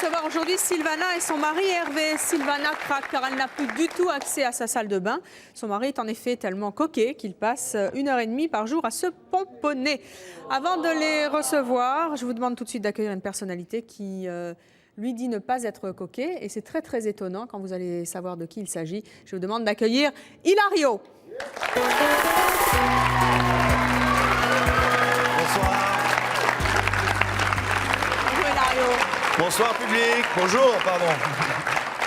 recevoir aujourd'hui Sylvana et son mari Hervé. Sylvana craque car elle n'a plus du tout accès à sa salle de bain. Son mari est en effet tellement coquet qu'il passe 1h30 par jour à se pomponner. Avant de les recevoir, je vous demande tout de suite d'accueillir une personnalité qui lui dit ne pas être coquet. Et c'est très très étonnant quand vous allez savoir de qui il s'agit. Je vous demande d'accueillir Hilario. Bonsoir public, bonjour, pardon.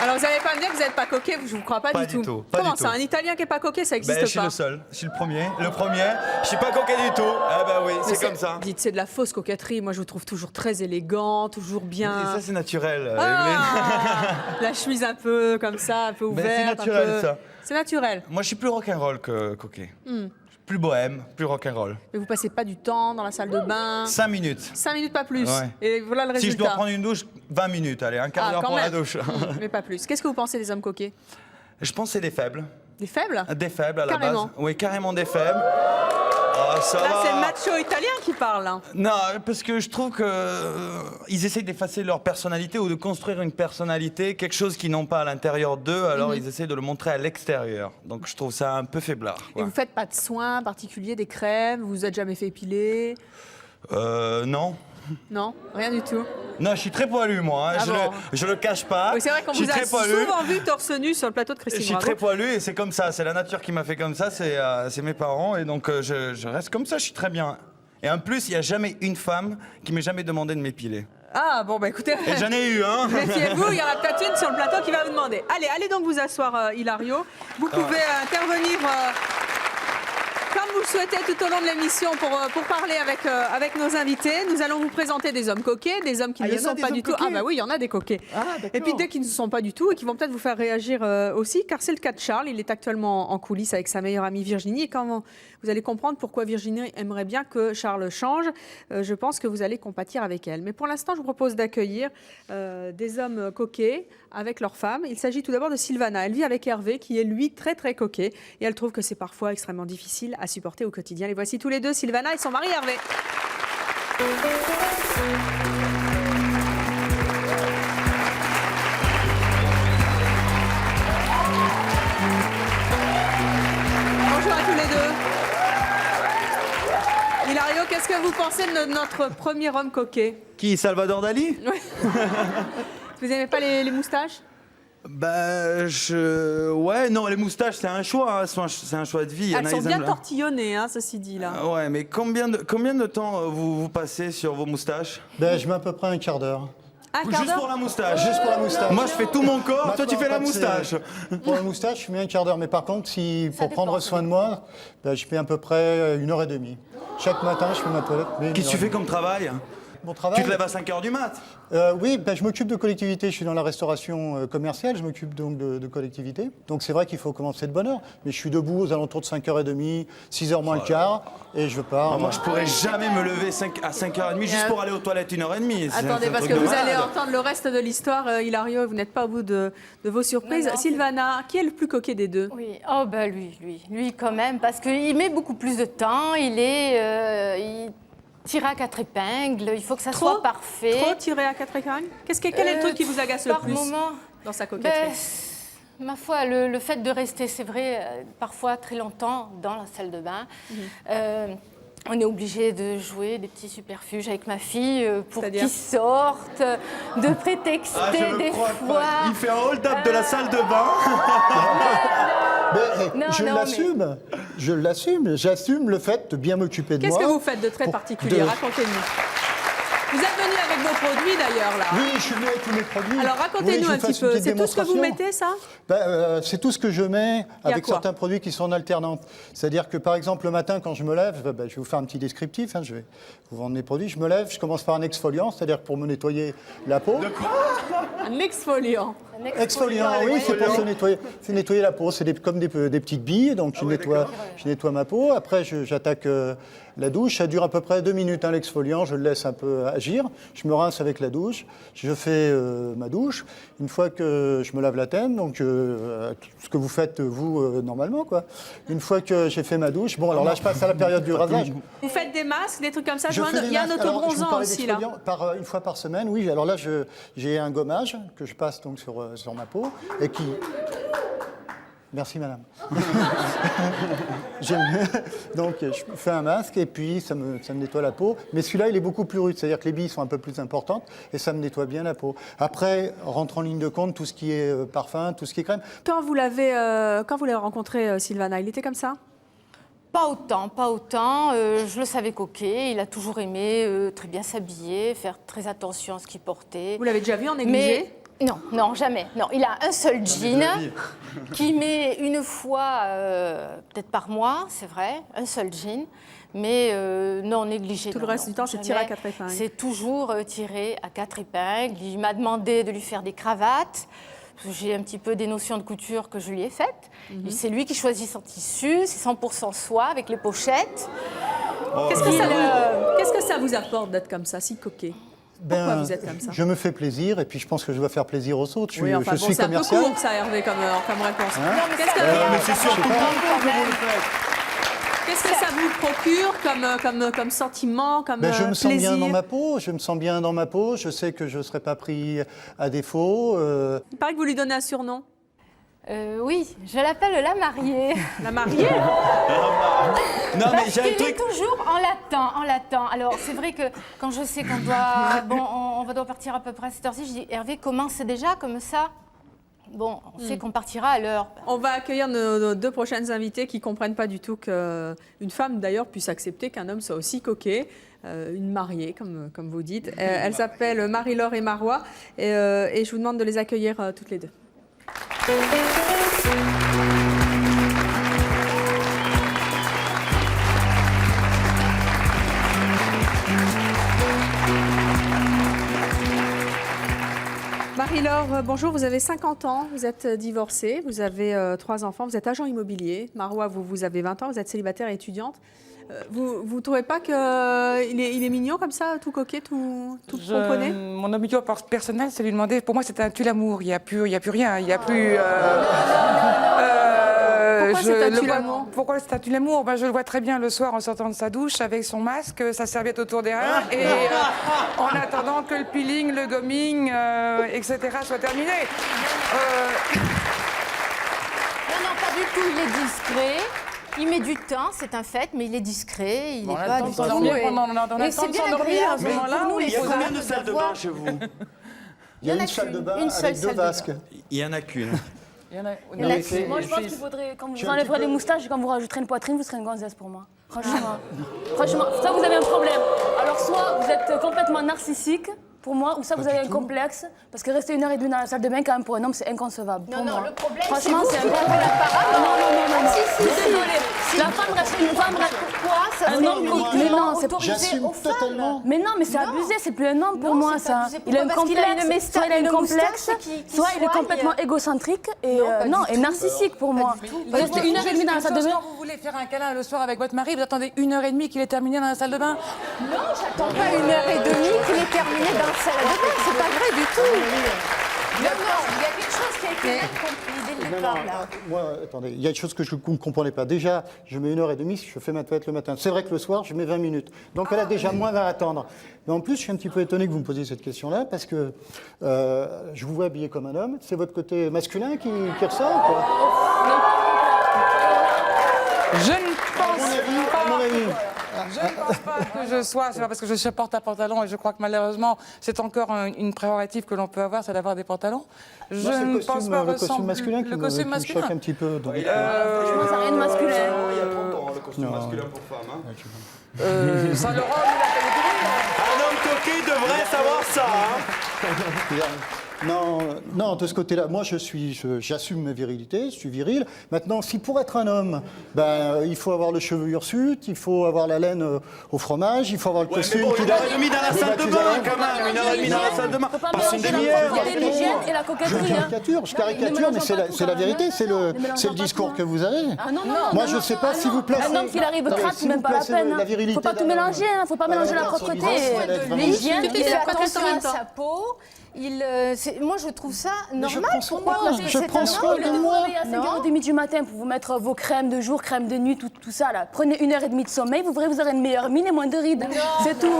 Alors vous n'allez pas me dire que vous n'êtes pas coquet, je ne vous crois pas du tout. Comment ça, un Italien qui n'est pas coquet, ça n'existe pas? Je suis le seul, je suis le premier, je suis pas coquet du tout. Ah bah oui, c'est comme ça. Dites, c'est de la fausse coquetterie, moi je vous trouve toujours très élégant, toujours bien. Et ça c'est naturel, la chemise un peu comme ça, un peu ouverte. C'est naturel ça. C'est naturel. Moi je suis plus rock'n'roll que coquet. Plus bohème, plus rock'n'roll. Mais vous passez pas du temps dans la salle de bain? 5 minutes. 5 minutes, pas plus. Ouais. Et voilà le résultat. Si je dois prendre une douche, 20 minutes, allez, un quart d'heure pour la douche. Mais pas plus. Qu'est-ce que vous pensez des hommes coquets? Je pense que c'est des faibles. Des faibles? Des faibles à carrément. La base. Oui, carrément des faibles. Oh, ça là, va. c'est le macho italien qui parle. Hein. Non, parce que je trouve que ils essayent d'effacer leur personnalité ou de construire une personnalité, quelque chose qu'ils n'ont pas à l'intérieur d'eux, alors ils essayent de le montrer à l'extérieur. Donc je trouve ça un peu faiblard. Quoi. Et vous faites pas de soins particuliers, des crèmes? Vous vous êtes jamais fait épiler? Non. Non, rien du tout. Non, je suis très poilu, moi. Hein. Je le cache pas. Oui, c'est vrai qu'on vous a souvent vu torse nu sur le plateau de Christine Bravo. Je suis très poilu et c'est comme ça. C'est la nature qui m'a fait comme ça. C'est mes parents. Et donc, je reste comme ça. Je suis très bien. Et en plus, il n'y a jamais une femme qui m'ait jamais demandé de m'épiler. Ah, bon, bah écoutez... Et j'en ai eu, hein. Méfiez-vous, il y en a peut-être une sur le plateau qui va vous demander. Allez donc vous asseoir, Hilario. Vous pouvez intervenir... Comme vous le souhaitez tout au long de l'émission pour parler avec nos invités, nous allons vous présenter des hommes coquets, des hommes qui ne sont pas du tout. Ah bah oui, il y en a des coquets. Et puis des qui ne sont pas du tout et qui vont peut-être vous faire réagir aussi, car c'est le cas de Charles. Il est actuellement en coulisses avec sa meilleure amie Virginie. Et quand vous allez comprendre pourquoi Virginie aimerait bien que Charles change, je pense que vous allez compatir avec elle. Mais pour l'instant, je vous propose d'accueillir des hommes coquets avec leurs femmes. Il s'agit tout d'abord de Sylvana. Elle vit avec Hervé, qui est lui très très coquet. Et elle trouve que c'est parfois extrêmement difficile à supporter au quotidien. Les voici tous les deux, Sylvana et son mari Hervé. Bonjour à tous les deux. Hilario, qu'est-ce que vous pensez de notre premier homme coquet? Qui, Salvador Dali? Oui. Vous n'aimez pas les moustaches? Bah, ouais, non, les moustaches, c'est un choix, hein, c'est un choix de vie. Elles sont bien tortillonnées, hein, ceci dit, là. Ouais, mais combien de temps vous passez sur vos moustaches? Ben, je mets à peu près un quart d'heure. Juste pour la moustache. Juste pour la moustache. Moi, je fais tout mon corps, toi, tu fais la moustache. Pour la moustache, je mets un quart d'heure. Mais par contre, pour prendre soin de moi, ben, je mets à peu près 1h30. Chaque matin, je fais ma toilette. Qu'est-ce que tu fais comme travail? Mon travail. Tu te lèves à 5h du mat? Oui, ben, je m'occupe de collectivité. Je suis dans la restauration commerciale. Je m'occupe donc de collectivité. Donc c'est vrai qu'il faut commencer de bonne heure. Mais je suis debout aux alentours de 5h30, 6h moins le quart. Et je pars. Moi, je pourrais jamais me lever à 5h30 juste pour aller aux toilettes 1h30. Attendez, parce que vous allez entendre le reste de l'histoire, Hilario, et vous n'êtes pas au bout de vos surprises. Non, Sylvana, qui est le plus coquet des deux? Oui, oh bah lui quand même, parce qu'il met beaucoup plus de temps. Il tire à 4 épingles, il faut que ça soit parfait. Trop tiré à 4 épingles? Quel est le truc qui vous agace le plus dans sa coquetterie? Ma foi, le fait de rester, c'est vrai, parfois très longtemps dans la salle de bain. On est obligé de jouer des petits subterfuges avec ma fille pour qu'ils sortent, de prétexter des fois. Il fait un hold-up de la salle de bain. Je l'assume. J'assume le fait de bien m'occuper de moi. Qu'est-ce que vous faites de très particulier? Racontez-nous. Vous êtes venu avec vos produits d'ailleurs là. Oui, je suis venu avec tous mes produits. Alors racontez-nous un petit peu. C'est tout ce que vous mettez, ça? C'est tout ce que je mets avec certains produits qui sont en alternante. C'est-à-dire que par exemple le matin quand je me lève, je vais vous faire un petit descriptif. Je vais vous vendre mes produits. Je me lève, je commence par un exfoliant, c'est-à-dire pour me nettoyer la peau. De quoi? Un exfoliant. Exfoliant, oui, c'est pour se nettoyer. C'est nettoyer la peau, c'est comme des petites billes, donc je nettoie ma peau. Après, j'attaque la douche. Ça dure à peu près 2 minutes, hein, l'exfoliant. Je le laisse un peu agir. Je me rince avec la douche. Je fais ma douche. Une fois que je me lave la tête, donc ce que vous faites vous normalement, quoi. Une fois que j'ai fait ma douche, bon, alors là, je passe à la période du rasage. Vous faites des masques, des trucs comme ça. Je fais Il y a un des masques. Alors, je vous autobronzant parlais aussi, là. d'exfoliant une fois par semaine, oui. Alors là, j'ai un gommage que je passe donc sur ma peau et qui... Merci madame. Donc je fais un masque et puis ça me nettoie la peau. Mais celui-là, il est beaucoup plus rude, c'est-à-dire que les billes sont un peu plus importantes et ça me nettoie bien la peau. Après, rentre en ligne de compte tout ce qui est parfum, tout ce qui est crème. Quand vous l'avez rencontré, Sylvana, il était comme ça? Pas autant, pas autant. Je le savais coquet. Il a toujours aimé très bien s'habiller, faire très attention à ce qu'il portait. Vous l'avez déjà vu en négligé? Non, non, jamais. Non, il a un seul jean qu'il met une fois, peut-être par mois, c'est vrai, un seul jean. Mais non, négligé. Tout le reste du temps, c'est tiré à 4 épingles. C'est toujours tiré à 4 épingles. Il m'a demandé de lui faire des cravates. J'ai un petit peu des notions de couture que je lui ai faites. C'est lui qui choisit son tissu, c'est 100% soie avec les pochettes. Qu'est-ce que ça vous apporte d'être comme ça, si coquet? Pourquoi vous êtes comme ça? Je me fais plaisir et puis je pense que je dois faire plaisir aux autres. Je Oui, enfin, suis c'est un peu commercial. court ça, Hervé, comme réponse. Hein? Mais c'est surtout pas que vous le faites. Qu'est-ce que ça vous procure comme sentiment, comme Je me sens plaisir? bien dans ma peau, je sais que je ne serai pas pris à défaut. Il paraît que vous lui donnez un surnom. Oui, je l'appelle la mariée. La mariée? Non, mais Parce j'ai un qu'il est truc. toujours en latin. Alors, c'est vrai que quand je sais qu'on doit, on va devoir partir à peu près à cette heure-ci, je dis, Hervé, commence déjà comme ça. Bon, on sait qu'on partira à l'heure. On va accueillir nos 2 prochaines invitées qui ne comprennent pas du tout qu'une femme, d'ailleurs, puisse accepter qu'un homme soit aussi coquet. Une mariée, comme vous dites. Elles s'appellent Marie-Laure et Marois. Et je vous demande de les accueillir toutes les deux. Marie-Laure, bonjour, vous avez 50 ans, vous êtes divorcée, vous avez 3 enfants, vous êtes agent immobilier. Marois, vous avez 20 ans, vous êtes célibataire et étudiante. Vous ne trouvez pas qu'il est mignon comme ça, tout coquet, tout pomponné? Mon opinion personnelle, c'est lui demander. Pour moi, c'est un tue-l'amour. Il n'y a plus rien. Il n'y a plus. Pourquoi c'est un tue-l'amour? Pourquoi c'est un tue-l'amour? Je le vois très bien le soir en sortant de sa douche avec son masque, sa serviette autour des reins et en attendant que le peeling, le gomming, etc. soit terminé. Non, pas du tout, il est discret. Il met du temps, c'est un fait, mais il est discret, il n'est pas du tout... Mais c'est bien agréable. à ce moment-là. Il y a combien de salles de bain chez vous? Il y a une salle de bain avec 2 vasques. Il n'y en a qu'une. Moi, je pense qu'il faudrait, quand vous enlèverez les moustaches et quand vous rajouterez une poitrine, vous serez une gonzesse pour moi. Franchement, ça, vous avez un problème. Alors, soit vous êtes complètement narcissique, pour moi, ou ça, vous avez un complexe, parce que rester 1h30 dans la salle de bain, quand même, pour un homme, c'est inconcevable. Non, le problème, franchement, c'est un problème. Non. Si, Désolée. La femme reste une femme. Pourquoi ça Un homme coquet. Mais non, c'est J'assume totalement. Mais non, mais c'est abusé, c'est plus un homme pour moi, c'est pas ça. abusé. Il a un Pourquoi? Parce qu'il a complexe, une soit il a un complexe, moustache qui soit il est soigne. complètement égocentrique et et narcissique pour moi. Rester 1h30 dans la salle de bain. Quand vous voulez faire un câlin le soir avec votre mari, vous attendez 1h30 qu'il est terminé dans la salle de bain? Non, j'attends pas 1h30 qu'il est terminé dans la salle de bain, c'est pas vrai du tout. Non, il y a quelque chose qui a été mal compris dès le départ, là. Moi, attendez, il y a une chose que je ne comprenais pas. Déjà, je mets 1h30, je fais ma toilette le matin. C'est vrai que le soir, je mets 20 minutes. Donc elle a déjà moins à attendre. Mais en plus, je suis un petit peu étonné que vous me posiez cette question-là, parce que je vous vois habillé comme un homme. C'est votre côté masculin qui ressort ou quoi? Je ne pense pas. À mon avis. Je ne pense pas que je sois, c'est pas parce que je suis porte-à-pantalon et je crois que malheureusement c'est encore une prérogative que l'on peut avoir, c'est d'avoir des pantalons. Je Moi, c'est ne pense pas le costume masculin qui me choque un petit peu. Donc, Franchement, ça n'a rien de masculin. Il y a 30 ans, le costume masculin pour femme. Hein. ça le rend, il a Un homme coquet devrait savoir ça. Hein. Non, de ce côté-là, moi j'assume ma virilité, je suis viril. Maintenant, si pour être un homme, il faut avoir le cheveu hirsute, il faut avoir la laine au fromage, il faut avoir le costume. Mais bon, une heure et demie dans la salle de bain, quand même. Une heure et demie dans la salle de bain. Faut pas Passe une mélanger demi-heure. l'hygiène et la Je coquetterie. hein. caricature, mais c'est la vérité, c'est le discours que vous avez. Ah non, non, Moi, non, je non, ne sais pas ah si non. vous placez. Un homme qui arrive Non, mais crade, si c'est même vous pas la placez peine. la virilité Faut pas tout d'un- mélanger, faut pas mélanger la d'accord, propreté. sur l'histoire, ça va être vraiment L'hygiène, difficile. il fait Après, attention combien à de temps sa peau. Moi, je trouve ça Mais je normal prends pour soin moi. de moi. Je prends soin Au lieu de de vous moi. réveiller à 5h30 du matin pour vous mettre vos crèmes de jour, crèmes de nuit, tout ça là. Prenez 1h30 de sommeil, vous verrez, vous aurez une meilleure mine et moins de rides. C'est tout.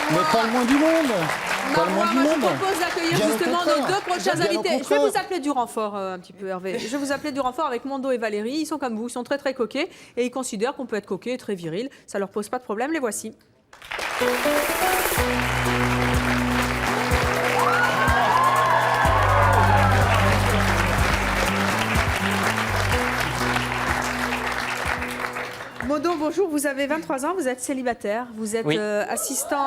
Mais pas le moins du monde. Pas le moins Marois, du moi, je vous monde. propose d'accueillir Bien au justement contraire. nos deux prochains Bien au invités. Je vais contraire. vous appeler du renfort un petit peu, Hervé. Je vais vous appeler du renfort avec Mondo et Valérie. Ils sont comme vous, ils sont très très coquets et ils considèrent qu'on peut être coquet et très viril. Ça leur pose pas de problème. Les voici. Mondo, bonjour, vous avez 23 ans, vous êtes célibataire, vous êtes Oui. assistant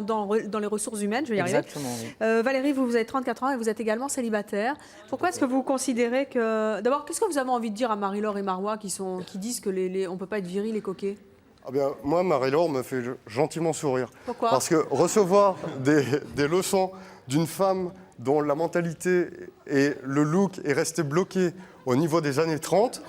dans les ressources humaines, je vais y arriver. Exactement, oui. Valérie, vous avez 34 ans et vous êtes également célibataire. Pourquoi est-ce que vous considérez que... D'abord, qu'est-ce que vous avez envie de dire à Marie-Laure et Marois qui disent que on ne peut pas être viril et coquet? Ah bien, moi, Marie-Laure me fait gentiment sourire. Pourquoi? Parce que recevoir des leçons d'une femme dont la mentalité et le look est resté bloqué au niveau des années 30,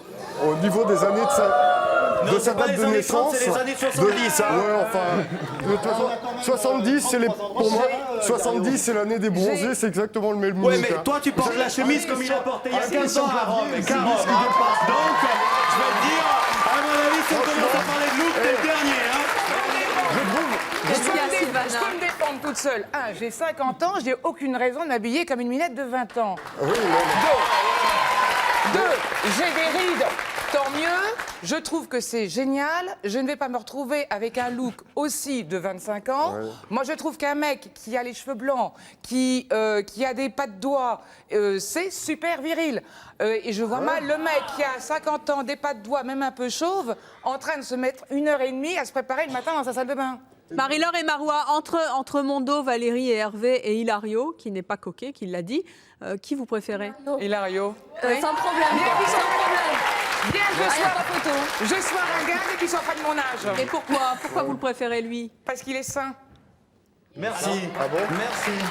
au niveau des années de sa pas date les de années naissance. 30, c'est les années 70, hein. Ouais, enfin, de toute façon, 70, pour moi, 70, c'est l'année des bronzés, c'est exactement le même Ouais, look, mais hein. toi, tu portes la chemise comme il a porté il y a 15 ans à Rome. c'est Caron, lui qui hein. dépasse. Donc, je vais te dire, à mon avis, si on commence à parler de look, t'es le dernier. Hein. Qu'est-ce qu'il y a, Je Sylvana? peux me défendre toute seule. J'ai 50 ans, j'ai aucune raison de m'habiller comme une minette de 20 ans. Deux, j'ai des rides, tant mieux. Je trouve que c'est génial. Je ne vais pas me retrouver avec un look aussi de 25 ans. Ouais. Moi, je trouve qu'un mec qui a les cheveux blancs, qui a des pas de doigts, c'est super viril. Et je vois mal le mec qui a 50 ans, des pas de doigts, même un peu chauve, en train de se mettre 1h30 à se préparer le matin dans sa salle de bain. Marie-Laure et Marois, entre Mondo, Valérie et Hervé et Hilario, qui n'est pas coquet, qui l'a dit, qui vous préférez? Hilario. Sans problème. Sans problème. Bien Ah, y a pas photo. je sois ringarde et qu'il soit pas de mon âge. Et pourquoi vous le préférez, lui? Parce qu'il est sain. Merci. Ah bon? Merci.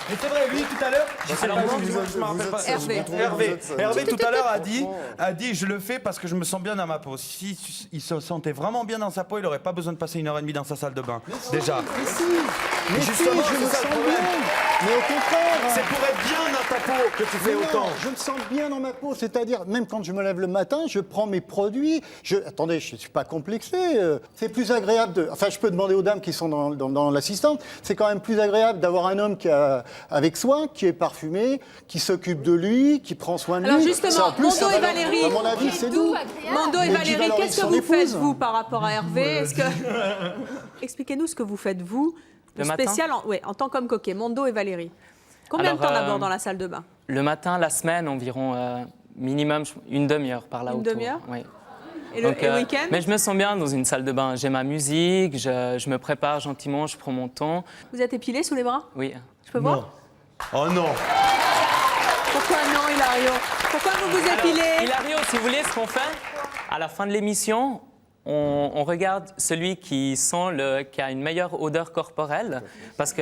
Mais c'est vrai, lui, tout à l'heure, je sais Alors, pas, vous je êtes- me rappelle vous pas. êtes- Hervé. vous Hervé, êtes- Hervé tout à l'heure franchement, a dit je le fais parce que je me sens bien dans ma peau. Si il se sentait vraiment bien dans sa peau, il n'aurait pas besoin de passer 1h30 dans sa salle de bain. Déjà. Mais si, Justement, je c'est me ça le sens problème. bien. Mais au contraire. C'est pour être bien dans ta peau que tu fais Mais non, autant. je me sens bien dans ma peau, c'est-à-dire, même quand je me lève le matin, je prends mes produits. Attendez, je ne suis pas complexé. C'est plus agréable de. Enfin, je peux demander aux dames qui sont dans l'assistante. C'est quand même plus agréable d'avoir un homme avec soin, qui est parfumé, qui s'occupe de lui, qui prend soin de lui. Alors Ça, justement, en plus, Mondo ça et va- Valérie. À mon avis, c'est doux. Mondo et Mais Valérie, Gilles qu'est-ce que Valoris, vous son faites, épouse. vous, par rapport à Hervé? Expliquez-nous ce que vous faites, vous, de Le matin spécial en tant qu'homme coquet, Mondo et Valérie. Combien de Alors, temps d'abord dans la salle de bain? Le matin, la semaine, environ minimum une demi-heure par là Une autour. demi-heure Oui. Et Donc, le week-end? Mais je me sens bien dans une salle de bain. J'ai ma musique, je me prépare gentiment, je prends mon temps. Vous êtes épilé sous les bras? Oui. Je peux voir? Oh non. Pourquoi non, Hilario? Pourquoi vous vous épilez? Hilario, si vous voulez, ce qu'on fait, à la fin de l'émission, on regarde celui qui a une meilleure odeur corporelle. Parce que,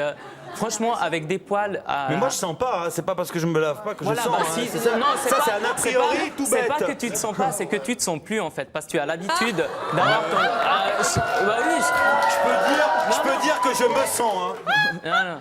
franchement, avec des poils... Mais moi, je sens pas. Hein. C'est pas parce que je me lave pas que Voilà, je sens. bah, hein. si- C'est ça, non, c'est ça pas- c'est un a c'est priori pas- tout C'est bête. pas que tu te sens pas, c'est que tu te sens plus en fait, parce que tu as l'habitude d'avoir ton. Bah oui. Je peux dire que je me sens. Hein. Non.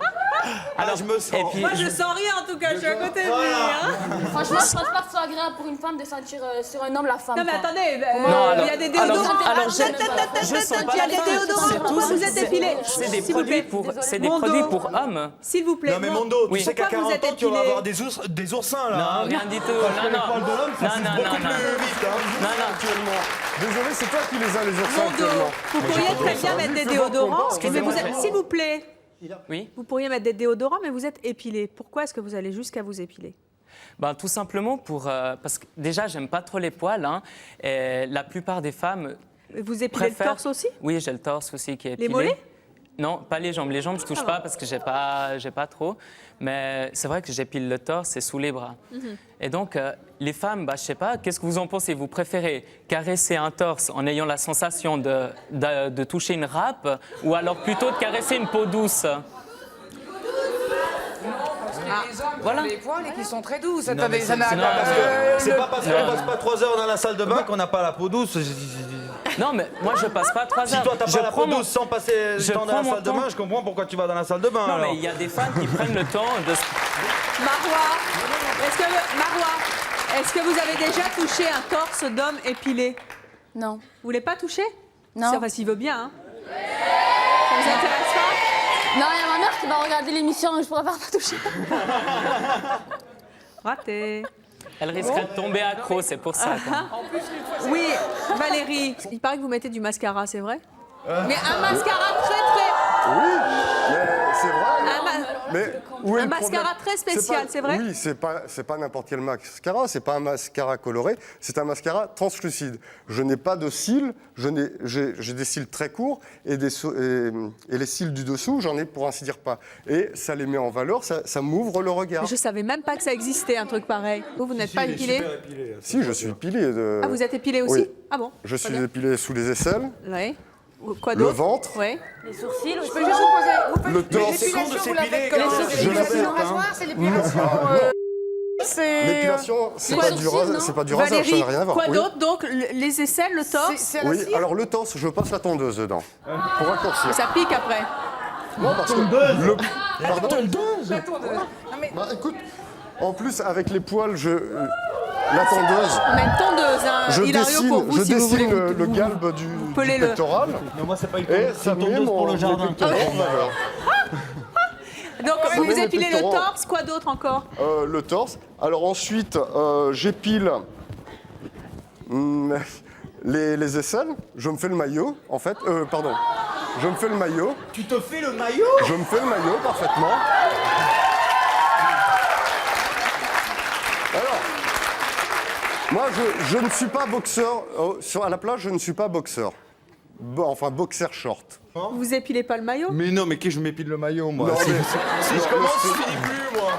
Alors, je me sens. Et puis, Moi, je sens rien, en tout cas, je suis à côté de lui. Hein. Franchement, je pense pas que ce soit agréable pour une femme de sentir sur un homme la femme. Non, mais quoi. attendez, Non, il y a des déodorants. alors, Il y a des déodorants. Pourquoi vous êtes épilé? c'est des S'il vous plaît. produits pour hommes. S'il vous plaît. Non mais Mondo, tu Oui. sais qu'à Pourquoi vous 40 ans, êtes tu vas épilé? avoir des oursins là. Non, hein. rien du tout. Parce que les Non, poils de l'homme, ça pousse beaucoup plus vite. Hein. Non. Désolé, c'est toi qui les as, les oursins, Mondo, actuellement. vous pourriez très bien mettre des déodorants. Mais vous êtes, s'il vous plaît, Oui. vous pourriez mettre des déodorants, mais vous êtes épilé. Pourquoi est-ce que vous allez jusqu'à vous épiler? Ben, tout simplement parce que déjà, j'aime pas trop les poils. Hein, et la plupart des femmes Vous épilez le préfèrent. torse aussi? Oui, j'ai le torse aussi qui est épilé. Les mollets? Non, pas les jambes. Les jambes, je touche pas parce que j'ai pas trop. Mais c'est vrai que j'épile le torse et sous les bras. Et donc, les femmes, je sais pas, qu'est-ce que vous en pensez? Vous préférez caresser un torse en ayant la sensation de toucher une râpe ou alors plutôt de caresser une peau douce? Les hommes Voilà. qui ont les poils et qui sont très douces. Non, Attendez, mais ça n'a c'est- pas- parce que C'est pas parce qu'on passe pas 3 heures dans la salle de bain qu'on n'a pas la peau douce. Non, mais moi, je passe pas 3 Si heures. toi t'as Je pas la peau prends mon- douce sans passer je le temps dans prends la mon salle de temps. bain, je comprends pourquoi tu vas dans la salle de bain. Non, alors. mais il y a des femmes qui prennent le temps de... Marois, est-ce que vous avez déjà touché un torse d'homme épilé? Non. Vous voulez pas toucher? Non. Enfin, s'il veut bien. Hein. Ça vous intéresse pas? Non, il y a ma mère qui va regarder l'émission et je pourrais pas toucher. Raté. Elle risquerait de tomber accro, c'est pour ça. quoi. Oui, Valérie, il paraît que vous mettez du mascara, c'est vrai? Mais un mascara très... Oui, mais c'est vrai. Mais où est Un le mascara problème très spécial, pas- c'est vrai? Oui, c'est pas n'importe quel mascara, c'est pas un mascara coloré, c'est un mascara translucide. Je n'ai pas de cils, j'ai des cils très courts et les cils du dessous, j'en ai pour ainsi dire pas. Et ça les met en valeur, ça m'ouvre le regard. Je savais même pas que ça existait, un truc pareil. Vous n'êtes pas épilé? Si, je suis épilé. Ah, vous êtes épilé aussi? Oui. Ah bon? Je Très suis bien. épilé sous les aisselles, Ouais. Quoi le d'autre? ventre, Ouais. Les sourcils aussi. Je peux juste vous poser. Vous faites le torse. l'épilation, vous la faites quand comment? même. C'est Je la l'épilation fais, rasoir, c'est l'épilation. C'est. L'épilation, c'est Les pas, sourcils, non c'est pas du rasage, ça Valérie, n'a rien à voir. quoi Oui. d'autre? Donc, les aisselles, le torse, C'est à la Oui, cire. alors le torse, je passe la tondeuse dedans, pour raccourcir. ça pique après. Non, parce que Pardon La tondeuse. Non, mais Bah, écoute, en plus, avec les poils, la tondeuse, On a une tondeuse, hein, je Hilario, pour vous, dessine, si vous voulez. le galbe du pelez-le. pectoral, Mais moi c'est pas une et ça met tondeuse pour mon le jardin. pectoral en valeur. Donc, Ça vous met mes épilez le pectoraux. torse, quoi d'autre encore? Le torse. Alors ensuite, j'épile les aisselles. Je me fais le maillot, en fait. Pardon. Je me fais le maillot. Tu te fais le maillot? Je me fais le maillot parfaitement. Alors, moi, je ne suis pas boxeur. À la plage, je ne suis pas boxeur. Enfin, boxer short. Vous épilez pas le maillot? Mais non, mais qui je m'épile le maillot moi? Non, Si, mais- si je commence, je finis plus moi.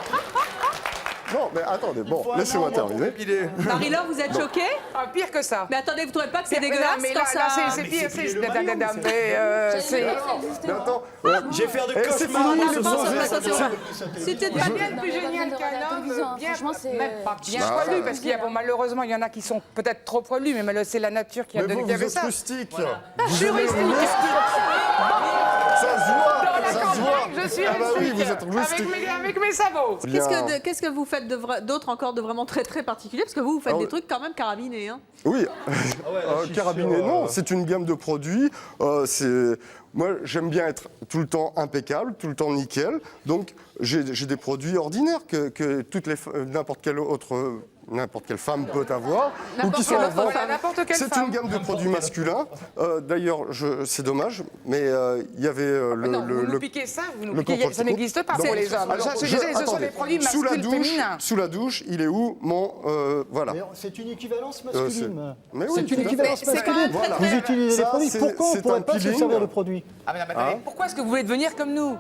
Non, mais attendez, bon, laissez-moi terminer. Marie-Laure, vous êtes choquée? ah, pire que ça. Mais attendez, vous trouvez pas que c'est Mais non, dégueulasse mais quand là, ça... c'est pire. c'est C'est. plier le maillot, C'est. Mais attends, Je vais faire de Eh, c'est cauchemars fini, ce c'est soir. bon, Attention, c'était Il y a pas bien plus génial qu'un homme, bien, Franchement, c'est- même pas bien Bah, poilu, parce qu'il y a, bon, malheureusement, il y en a qui sont peut-être trop poilus, mais c'est la nature qui a mais vous, qui avait vous ça. êtes rustique. Je suis rustique. Ça se voit, Dans la ça se campagne, voit. je suis Ah bah oui, rustique. vous êtes rustique. Avec mes sabots. Bien. Qu'est-ce que vous faites d'autre encore de vraiment très très particulier? Parce que vous faites Ah des ouais. trucs quand même carabinés. Hein. Oui, je suis carabiné, sûr, non, c'est une gamme de produits. Moi, j'aime bien être tout le temps impeccable, tout le temps nickel. Donc, j'ai des produits ordinaires que n'importe quelle femme peut avoir ou qui sont en vente. N'importe quelle C'est femme. une gamme de produits masculins. D'ailleurs, c'est dommage, mais il y avait Non, vous nous piquez ça, vous nous le piquez, ça n'existe pas pour les hommes. Alors, Ça, ce sont attendez, des produits sous la masculins, douche, féminins. sous la douche, il est où mon voilà. Mais c'est une équivalence masculine. Mais oui, C'est tout à une fait. équivalence C'est quand masculine. même très, Vous utilisez Ça, les produits. c'est- Pourquoi on c'est ne pourrait un pas se peeling. servir de produits? Ah, mais attendez, pourquoi est-ce que vous voulez devenir comme nous?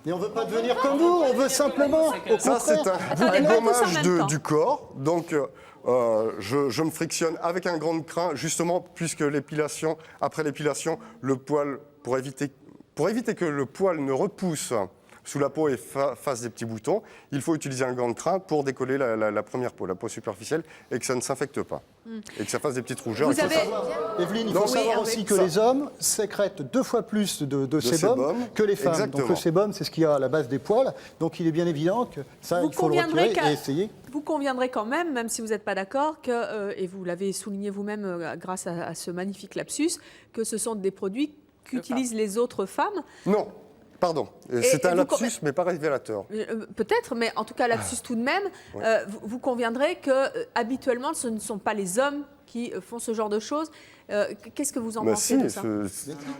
Et on ne veut pas devenir comme vous, on veut simplement, au Ça, c'est contraire. Attendez, un mettons ça en gommage même temps. du corps. Donc, je me frictionne avec un grand crin, justement, puisque l'épilation, après l'épilation, le poil, pour éviter que le poil ne repousse sous la peau et fasse des petits boutons, il faut utiliser un gant de crin pour décoller la première peau, la peau superficielle, et que ça ne s'infecte pas. Et que ça fasse des petites rougeurs. Vous etc. avez... Evelyne, il Non, faut oui, savoir oui. aussi que Ça. les hommes sécrètent 2 fois plus de sébum sébum, que les femmes. exactement. Donc le sébum, c'est ce qu'il y a à la base des poils. Donc il est bien évident que ça, Vous il faut le conviendrez retirer qu'à- et essayer. Vous conviendrez quand même si vous n'êtes pas d'accord, que, et vous l'avez souligné vous-même grâce à ce magnifique lapsus, que ce sont des produits qu'utilisent les autres femmes. Non, pardon. C'est et un vous lapsus, mais pas révélateur. Peut-être, mais en tout cas, lapsus tout de même. Vous conviendrez que habituellement, ce ne sont pas les hommes qui font ce genre de choses. Qu'est-ce que vous en Mais pensez si, de ça?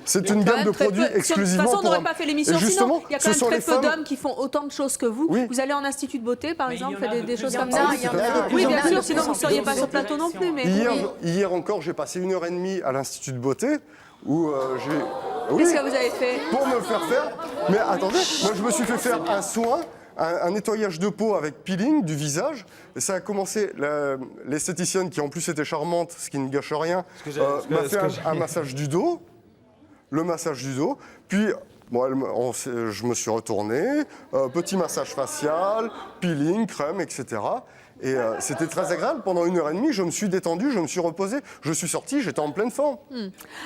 c'est Quand une gamme même de très produits peu. exclusivement De toute façon, on pour n'aurait hommes. pas fait l'émission Et sinon. justement, Il y a ce quand même sont très les peu femmes- d'hommes qui font autant de choses que vous. Oui. Vous allez en institut de beauté, par Mais exemple, il y en a faites de des plus choses en comme plus. ça. Il y en a de Oui, plus en bien plus. sûr, sinon vous ne seriez pas sur le plateau non plus. Mais Hier encore, j'ai passé 1h30 à l'Institut de beauté où j'ai Oui, Qu'est-ce que vous avez fait? pour me faire faire. Mais attendez, moi je me suis fait faire un soin, un nettoyage de peau avec peeling du visage. Et ça a commencé, l'esthéticienne qui en plus était charmante, ce qui ne gâche rien, m'a fait un massage du dos, le massage du dos, puis bon, je me suis retourné, petit massage facial, peeling, crème, etc. Et c'était très agréable. Pendant 1h30, je me suis détendu, je me suis reposé. Je suis sorti, j'étais en pleine forme.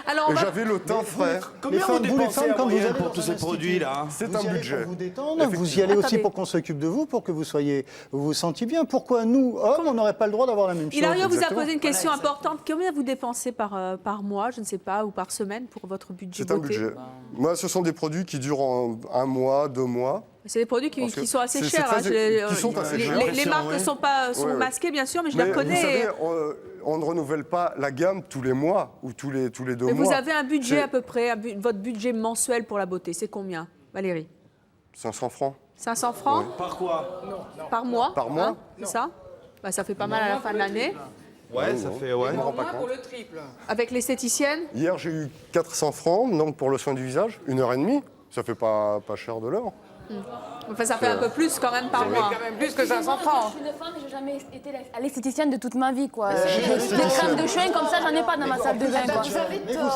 Alors, Et j'avais le teint frais. Combien vous dépensez en moyenne pour tous ces produits-là? C'est un budget. Pour vous détendre, vous y allez aussi pour qu'on s'occupe de vous, pour que vous vous sentiez bien. Pourquoi nous, hommes, on n'aurait pas le droit d'avoir la même chose? Hilario vous a Exactement. posé une question importante. Combien vous dépensez par mois, je ne sais pas, ou par semaine pour votre budget C'est un beauté? budget. Moi, ce sont des produits qui durent un mois, 2 mois. C'est des produits qui sont assez c'est chers. très- hein. qui sont assez chers. Les marques sont Ouais. masquées, bien sûr, mais je Mais la connais. vous savez, on ne renouvelle pas la gamme tous les mois ou tous les 2 Mais mois. vous avez un budget C'est à peu près, votre budget mensuel pour la beauté, c'est combien, Valérie? 500 francs. 500 francs Par quoi? par mois? Par mois. Hein, c'est ça? Bah, ça fait pas mal à la fin de l'année. Ouais, ça fait... Ouais. Je me rends pas Moi, pour compte. le triple. Avec l'esthéticienne? Hier, j'ai eu 400 francs donc pour le soin du visage, 1h30. Ça fait pas cher de l'heure. Enfin, ça fait un peu plus quand même par Mais mois. quand même plus que 500 francs. Je suis une femme et j'ai jamais été à l'esthéticienne de toute ma vie, quoi. c'est Des l'esthéticienne. crèmes de cheveux comme ça, j'en ai pas dans ma salle de bain, quoi.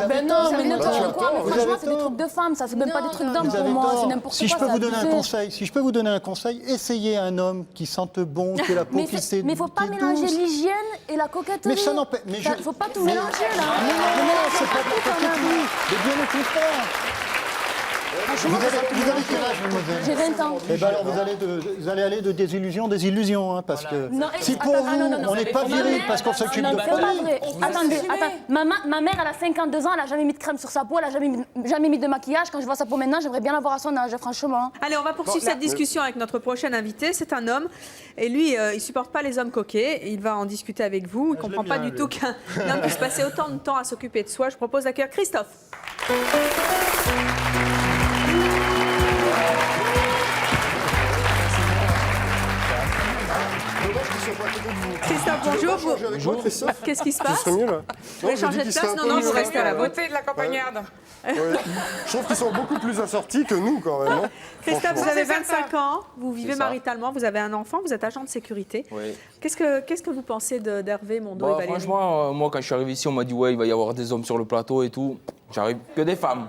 Ben non, mais n'importe quoi. Mais franchement, c'est des trucs de femmes, ça. C'est même pas des trucs d'hommes Vous pour avez moi. tort. C'est n'importe quoi. Si je peux c'est vous donner un abusé. conseil, essayez un homme qui sente bon, qui a la peau Mais qui il s'est ne faut pas qui est mélanger douce. l'hygiène et la coquetterie. Mais ça n'empêche. Mais Il ne faut pas tout mélanger, là. Non, c'est pas de la coquetterie. Mais bien au contraire. Vous avez quel âge, mademoiselle? J'ai 20 ans. Eh ben alors vous allez aller de désillusion en désillusion, hein, parce que Non, si pour attends, vous, non, on n'est pas viril parce qu'on s'occupe de C'est pas folie. vrai. Attendez, ma mère, elle a 52 ans, elle a jamais mis de crème sur sa peau, elle a jamais mis de maquillage. Quand je vois sa peau maintenant, j'aimerais bien l'avoir à son âge, franchement. Allez, on va poursuivre cette discussion avec notre prochain invité. C'est un homme. Et lui, il supporte pas les hommes coquets. Il va en discuter avec vous. Il comprend pas du tout qu'un homme puisse passer autant de temps à s'occuper de soi. Je propose d'accueillir Christophe. Christophe, bonjour. Bonjour, Christophe. Qu'est-ce qui se Ce passe? serait mieux, là. Vous voulez changer de place? Non, non, vous restez à la vôtre. Beauté de la campagnarde. Ouais. Je trouve qu'ils sont beaucoup plus assortis que nous, quand même. Hein. Christophe, vous Franchement. avez Ça, c'est 25 ans, vous vivez C'est ça. maritalement, vous avez un enfant, vous êtes agent de sécurité. Oui. Qu'est-ce que vous pensez d'Hervé Mondo et Bah, Valérie? franchement, moi, quand je suis arrivé ici, on m'a dit ouais, il va y avoir des hommes sur le plateau et tout. J'arrive que des femmes.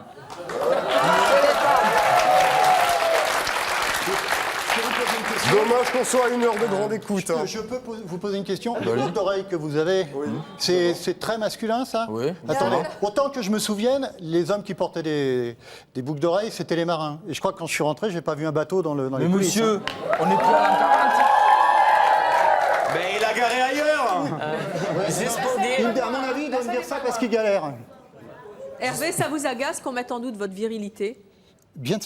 Dommage qu'on soit à 1 heure de grande écoute. Hein. Je peux vous poser une question? Les boucles d'oreilles que vous avez, c'est très masculin, ça? Oui. Attendez, autant que je me souvienne, les hommes qui portaient des boucles d'oreilles, c'était les marins. Et je crois que quand je suis rentré, j'ai pas vu un bateau dans les Mais coulisses, monsieur, hein. on est plus à l'an 40. Mais il a garé ailleurs. Juste pour dire, À mon avis, il doit me dire ça parce qu'il galère. Hervé, ça vous agace qu'on mette en doute votre virilité? Bien,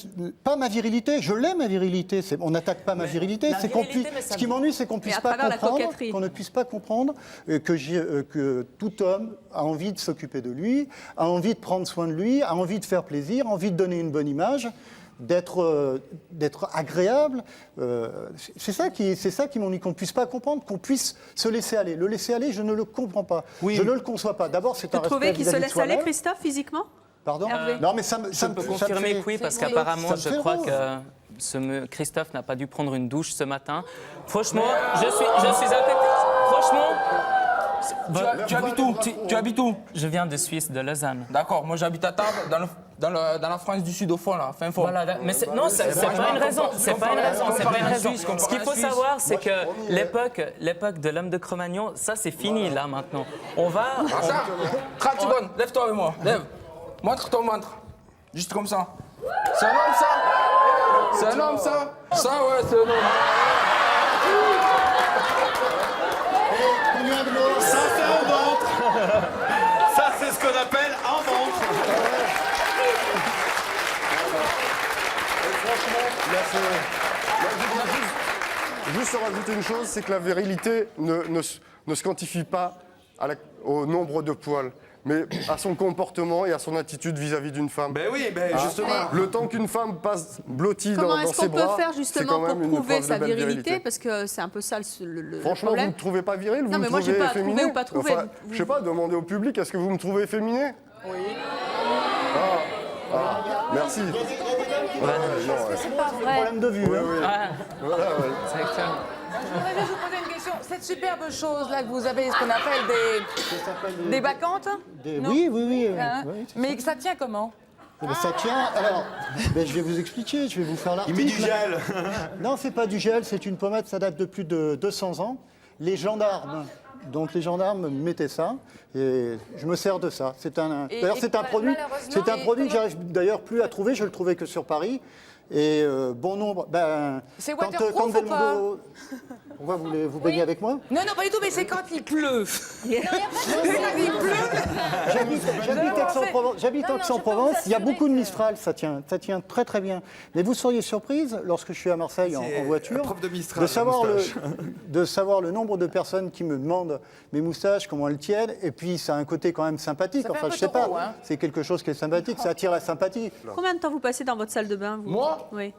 pas ma virilité, je l'ai ma virilité. On n'attaque pas ma virilité. la C'est qu'on virilité, puisse. mais ça Ce qui m'ennuie, c'est qu'on puisse à pas travers la comprendre, coquetterie. qu'on ne puisse pas comprendre que tout homme a envie de s'occuper de lui, a envie de prendre soin de lui, a envie de faire plaisir, a envie de donner une bonne image, d'être agréable. C'est ça qui m'ennuie, qu'on ne puisse pas comprendre, qu'on puisse se laisser aller. Le laisser aller, je ne le comprends pas. Oui. Je ne le conçois pas. D'abord, c'est un Vous trouvez respect qu'il se vis-à-vis de laisse aller, soi-même. Christophe, physiquement? Pardon. Hervé. Non, mais ça je me peux ça me confirmer fait- que oui, parce ça qu'apparemment, me je fait crois drôle. que Christophe n'a pas dû prendre une douche ce matin. Franchement, je suis à côté. Franchement, Tu habites où? Tu habites où? je viens de Suisse, de Lausanne. D'accord, moi j'habite à Tarbes, dans la France du Sud au fond, là, fin fond. Voilà, mais non, c'est pas une raison. C'est pas une raison. C'est pas une raison. Ce qu'il faut savoir, c'est que l'époque de l'homme de Cro-Magnon, ça c'est fini là maintenant. On va. Attends, 30 secondes, lève-toi avec moi, lève. Montre ton ventre. Juste comme ça. C'est un homme, ça? C'est un homme, ça? Ça, ouais, c'est un homme. Combien de mots? Ça, c'est un ventre. Ça, c'est ce qu'on appelle un ventre. Juste rajouter une chose, c'est que la virilité ne se quantifie pas au nombre de poils, mais à son comportement et à son attitude vis-à-vis d'une femme. Ben oui, ben justement. Le temps qu'une femme passe blottie Comment dans est-ce ses qu'on peut bras, faire c'est justement quand pour même une prouver preuve de sa belle virilité? Parce que c'est un peu ça le Franchement, vous problème. ne me trouvez pas viril, vous Non, me mais moi, j'ai trouvez pas trouvé efféminé ou pas trouvé. Enfin, je sais pas, demandez au public, est-ce que vous me trouvez efféminé? Merci. C'est pas vrai. Problème de vue. hein. Voilà, ouais. C'est excellent. Je voudrais juste vous poser une question. Cette superbe chose-là que vous avez, ce qu'on appelle des bacchantes, non Oui. Hein oui, c'est mais ça tient comment? ça tient. Alors, je vais vous expliquer, je vais vous faire Il l'article. met du gel. Non, c'est pas du gel, c'est une pommade, ça date de plus de 200 ans. Les gendarmes, donc les gendarmes mettaient ça, et je me sers de ça. D'ailleurs, c'est un produit que j'arrive d'ailleurs plus à trouver, je le trouvais que sur Paris. Et bon nombre. C'est waterproof ou pas? Pourquoi vous baignez avec moi? Non, pas du tout, mais c'est quand il pleut. J'habite Aix-en-Provence, il y a beaucoup de Mistral, ça tient très très bien. Mais vous seriez surprise, lorsque je suis à Marseille en voiture, prof de Mistral, de savoir le nombre de personnes qui me demandent mes moustaches, comment elles tiennent, et puis ça a un côté quand même sympathique. Ça fait Enfin, un peu je sais pas, taureau, hein. c'est quelque chose qui est sympathique, ça attire la sympathie. Combien de temps vous passez dans votre salle de bain, vous? Moi Oui.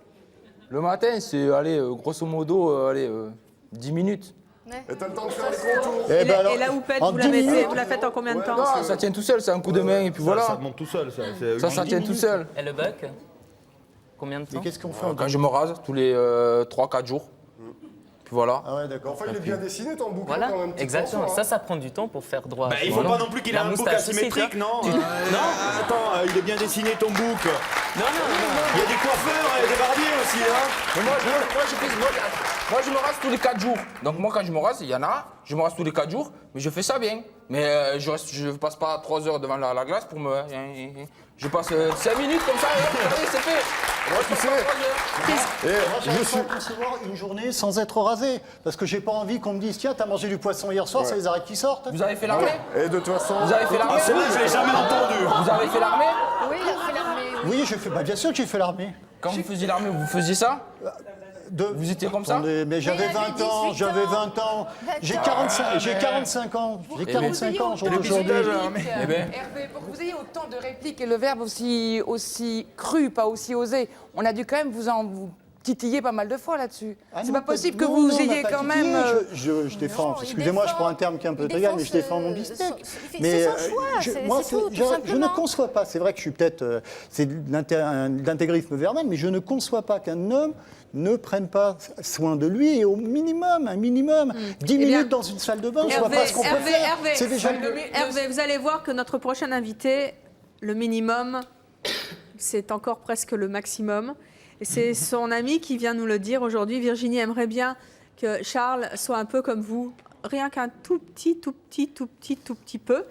Le matin, c'est, grosso modo, 10 minutes. Et t'as le temps de faire les contours. Et, ben alors, la houppette, en vous la 10 mettez, minutes. vous la faites en combien de temps? Non, ça tient tout seul, c'est un coup de main et puis voilà. Ça monte tout seul, ça. Ça tient tout seul. Et le buck combien de Mais temps? qu'est-ce qu'on fait en Quand je me rase, tous les 3-4 jours. Puis voilà. Ah ouais, d'accord. Enfin, il est bien dessiné ton bouquin Voilà, quand même. petit exactement. morceau, hein. Ça prend du temps pour faire droit. Il faut Voilà. pas non plus qu'il ait La un bouc moustache aussi, asymétrique, tu non vois. Non, attends, il est bien dessiné ton bouc. Non. Il y a des coiffeurs et des barbiers aussi, hein. Mais moi, je me rase tous les 4 jours. Donc moi, quand je me rase, il y en a, je me rase tous les 4 jours, mais je fais ça bien. Mais je passe pas 3 heures devant la glace pour me... Je passe 5 minutes comme ça, et c'est fait. Moi, tu sais. Moi, j'arrive pas à concevoir une journée sans être rasé. Parce que j'ai pas envie qu'on me dise tiens, t'as mangé du poisson hier soir, c'est les arrêts qui sortent. Vous avez fait l'armée? Et de toute façon. Vous avez fait l'armée? C'est vrai, je l'ai jamais entendu. Vous avez fait l'armée? Oui, il a fait l'armée. Oui, j'ai fait. Bien sûr que j'ai fait l'armée. Quand vous faisiez l'armée, vous faisiez ça? Vous étiez comme ça? Attendez, mais j'avais 20 ans, j'avais 20 ans. J'ai 45 ans. J'ai 45 ans aujourd'hui. Eh ben. Hervé, pour que vous ayez autant de répliques et le verbe aussi cru, pas aussi osé, on a dû quand même vous titiller pas mal de fois là-dessus. Ah C'est non, pas possible que non, vous non, on ayez n'a pas quand titillé. même. Je défends. Non, il Excusez-moi, je défend- prends un terme qui est un peu il trivial, mais je défend défends mon ce- bistec. c'est son choix, moi, c'est tout je ne simplement. conçois pas. C'est vrai que je suis peut-être. C'est de l'intégrisme verbal, mais je ne conçois pas qu'un homme ne prenne pas soin de lui et au minimum, un minimum. 10 Eh bien, minutes dans une salle de bain, je vois pas ce qu'on peut faire. C'est déjà Hervé, vous allez voir que notre prochain invité, le minimum, c'est encore presque le maximum. Et c'est son ami qui vient nous le dire aujourd'hui. Virginie aimerait bien que Charles soit un peu comme vous, rien qu'un tout petit peu.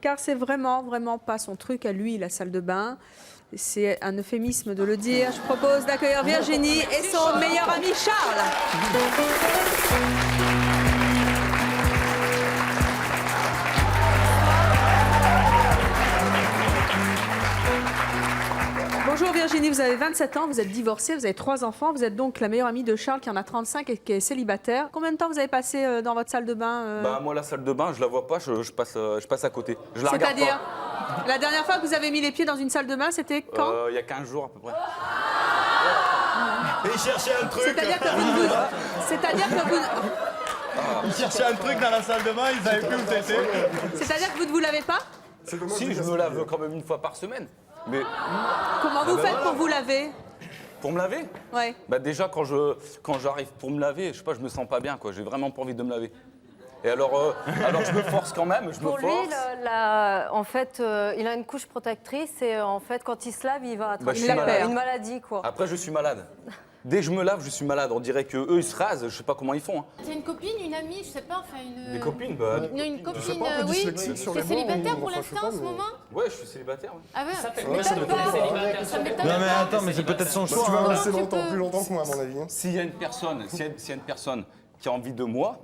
Car c'est vraiment pas son truc à lui, la salle de bain. C'est un euphémisme de le dire. Je propose d'accueillir Virginie et son meilleur ami Charles. Bonjour Virginie, vous avez 27 ans, vous êtes divorcée, vous avez 3 enfants, vous êtes donc la meilleure amie de Charles qui en a 35 et qui est célibataire. Combien de temps vous avez passé dans votre salle de bain Bah moi la salle de bain je la vois pas, je passe à côté. Je la regarde C'est-à-dire pas. la dernière fois que vous avez mis les pieds dans une salle de bain, c'était quand Il y a 15 jours à peu près. Et il cherchait un truc. C'est-à-dire que vous... C'est-à-dire que vous... Il cherchait un truc dans la salle de bain, il savait plus où c'était. C'est-à-dire que vous ne vous lavez pas? Si je me lave quand même une fois par semaine. Mais Comment vous faites pour vous laver? pour me laver, Ouais. bah déjà quand j'arrive pour me laver, je sais pas, je me sens pas bien quoi. J'ai vraiment pas envie de me laver. Et alors je me force quand même, Pour lui, en fait, il a une couche protectrice et en fait, quand il se lave, il va attraper je suis malade. une maladie, quoi. Après je suis malade. Dès que je me lave, je suis malade. On dirait que eux ils se rasent, je sais pas comment ils font. Hein. C'est une copine, une amie, je sais pas, enfin une. Des copines, bah. Une copine, sais pas, un peu oui. dyslexique sur T'es les mots, célibataire ou- pour enfin, je sais l'instant pas, en ce mais- moment? Ouais, je suis célibataire. Ouais. Ah ouais, ça m'étonne doit pas. être- Ça m'étonne Non mais pas. attends, mais c'est peut-être son Tu choix. vas hein. rester tu longtemps, peux- plus longtemps que moi, à mon avis. hein. S'il y a une personne, s'il y a une personne qui a envie de moi,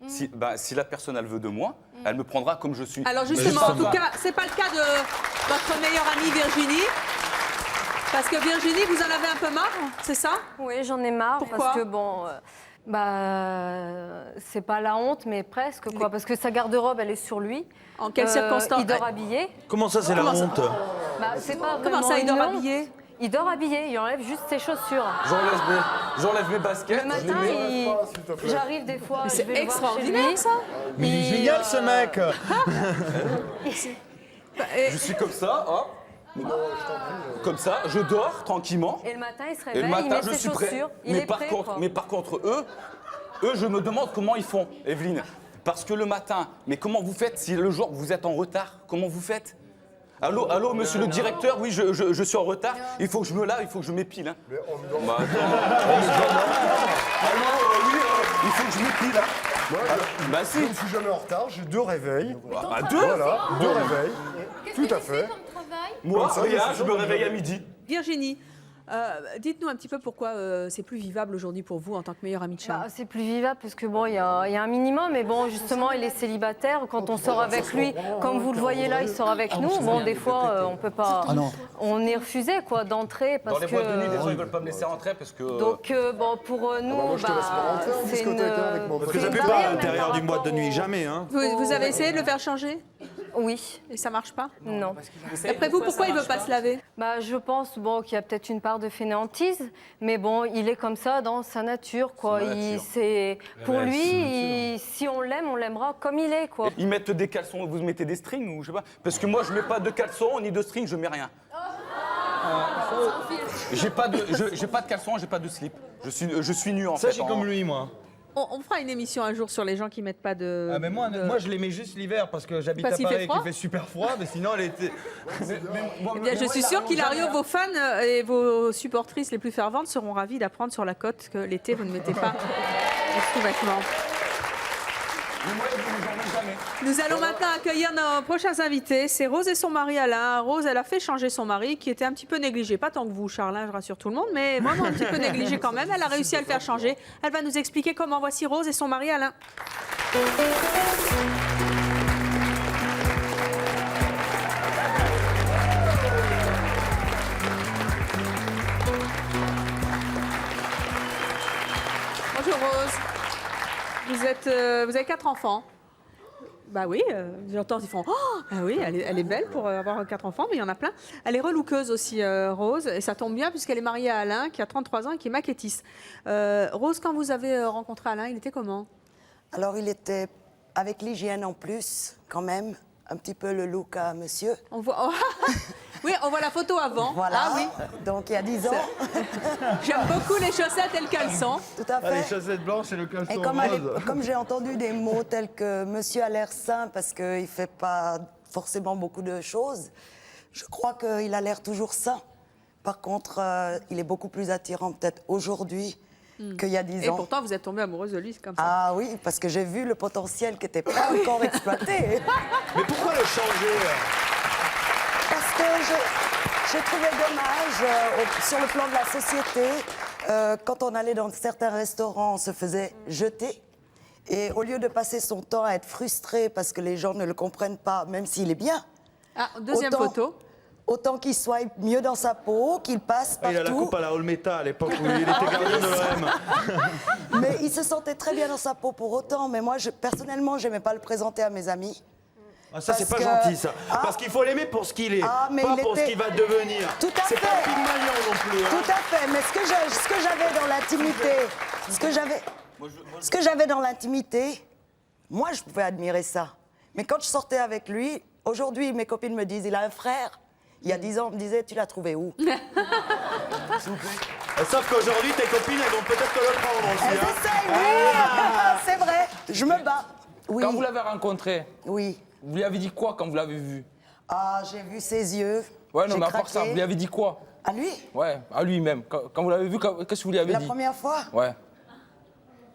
si la personne elle veut de moi, elle me prendra comme je suis. Alors justement, en tout cas, c'est pas le cas de votre meilleure amie Virginie. Parce que Virginie, vous en avez un peu marre, c'est ça? Oui, j'en ai marre Pourquoi? parce que bon, c'est pas la honte, mais presque quoi, parce que sa garde-robe, elle est sur lui. En quelles circonstances? Il dort habillé. Comment ça, c'est la Comment ça honte? Bah, c'est pas Comment vraiment ça, il une dort honte. habillé? Il dort habillé, il enlève juste ses chaussures. J'enlève mes baskets. Le matin, j'arrive des fois, je C'est vais le voir chez extraordinaire lui. ça. Mais il est génial ce mec. Je suis comme ça, hop. Comme ça, je dors tranquillement. Et le matin, il se Et réveille, le matin, il met je ses suis prêt. chaussures, il est prêt, quoi. Mais par contre, eux, je me demande comment ils font, Evelyne. Parce que le matin, mais comment vous faites si le jour vous êtes en retard? Comment vous faites? Allô, monsieur le directeur, oui, je suis en retard. Il faut que je me lave, il faut que je m'épile. Hein. Mais on me donne- Bah, allô, oui, il faut que je m'épile. Hein. Moi, Bah je si. ne suis jamais en retard, j'ai 2 réveils. Bah, deux. Voilà, 2 réveils. Tout à fait. Moi, Comme ça, rien, les je me gens, réveille à midi. Virginie, dites-nous un petit peu pourquoi c'est plus vivable aujourd'hui pour vous en tant que meilleure amie de Charles. C'est plus vivable parce que bon, il y a un minimum, mais bon, justement, il est célibataire. Quand on sort avec lui, comme vous le voyez là, il sort avec nous. Bon, des fois, on peut pas, on est refusé quoi d'entrer parce Dans les que. boîtes de nuit, des gens ils veulent pas me laisser rentrer parce que. Donc bon, pour nous, moi, je te laisse pas rentrer en c'est discothèque, hein, avec mon c'est pote. une Ça Ça peut barrière, pas à même l'intérieur par d'une boîte de rapport nuit, au- jamais. Hein. Vous avez essayé de le faire changer Oui, et ça marche pas? non. D'après vous, pourquoi il veut pas se laver? Je pense bon, qu'il y a peut-être une part de fainéantise, mais bon, il est comme ça dans sa nature. Quoi. Pour lui, si on l'aime, on l'aimera comme il est. Quoi. Ils mettent des caleçons, vous mettez des strings ou je sais pas. Parce que moi, je mets pas de caleçons ni de strings, je mets rien. J'ai pas de caleçon, j'ai pas de slip. Je suis nu en Ça, fait. j'ai comme lui, moi. On fera une émission un jour sur les gens qui mettent pas de. Ah, mais moi, je les mets juste l'hiver parce que j'habite Parce à qu'il fait Paris et froid qu'il fait super froid, mais sinon, l'été. Eh bien, je suis sûre qu'Hilario, vos fans et vos supportrices les plus ferventes seront ravis d'apprendre sur la côte que l'été, vous ne mettez pas de sous-vêtements. Nous allons maintenant accueillir nos prochains invités. C'est Rose et son mari Alain. Rose, elle a fait changer son mari qui était un petit peu négligé. Pas tant que vous, Charles, je rassure tout le monde, mais vraiment un petit peu négligé quand même. Elle a réussi à le faire changer. Elle va nous expliquer comment. Voici Rose et son mari Alain. Bonjour Rose. Vous avez 4 enfants. Bah oui, j'entends, ils font « Oh, ah oui, elle est belle pour avoir 4 enfants, mais il y en a plein. » Elle est relookeuse aussi, Rose, et ça tombe bien puisqu'elle est mariée à Alain, qui a 33 ans et qui est maquettiste. Rose, quand vous avez rencontré Alain, il était comment? Alors, il était avec l'hygiène en plus, quand même, un petit peu le look à monsieur. On voit... Oui, on voit la photo avant. Voilà, Ah oui. donc il y a 10 ans. J'aime beaucoup les chaussettes et le caleçon. Tout à fait. Les chaussettes blanches et le caleçon Et comme, rose. comme j'ai entendu des mots tels que monsieur a l'air sain parce qu'il ne fait pas forcément beaucoup de choses, je crois qu'il a l'air toujours sain. Par contre, il est beaucoup plus attirant peut-être aujourd'hui qu'il y a 10 ans. Et pourtant, vous êtes tombée amoureuse de lui, c'est comme ça. Ah oui, parce que j'ai vu le potentiel qui n'était pas encore exploité. Mais pourquoi le changer? Parce que j'ai trouvé dommage, sur le plan de la société, quand on allait dans certains restaurants, on se faisait jeter. Et au lieu de passer son temps à être frustré parce que les gens ne le comprennent pas, même s'il est bien. Ah, deuxième photo. Autant qu'il soit mieux dans sa peau, qu'il passe partout. Il a la coupe à la Olmeta à l'époque où il était gardien de l'OM. Mais il se sentait très bien dans sa peau pour autant. Mais moi, personnellement, je n'aimais pas le présenter à mes amis. Ah, ça, c'est pas Parce que- gentil, ça. Parce qu'il faut l'aimer pour ce qu'il est, mais pas il pour ce était- qu'il va devenir. Tout à C'est fait. pas Pygmalion non plus. Hein. Tout à fait. Mais ce que j'avais dans l'intimité, ce que j'avais dans l'intimité, moi, je pouvais admirer ça. Mais quand je sortais avec lui, aujourd'hui, mes copines me disent, il a un frère. Il y a 10 ans, on me disait, tu l'as trouvé où? Sauf qu'aujourd'hui, tes copines, elles vont peut-être te le prendre aussi. Elles hein. essayent, oui. C'est vrai. Je me bats. Oui. Quand vous l'avez rencontré, Oui. vous lui avez dit quoi quand vous l'avez vu? Ah, j'ai vu ses yeux. Ouais, non, J'ai mais à part ça, craqué. vous lui avez dit quoi? À lui? Ouais, à lui-même. Quand vous l'avez vu, qu'est-ce que vous lui avez La dit? première fois? Ouais.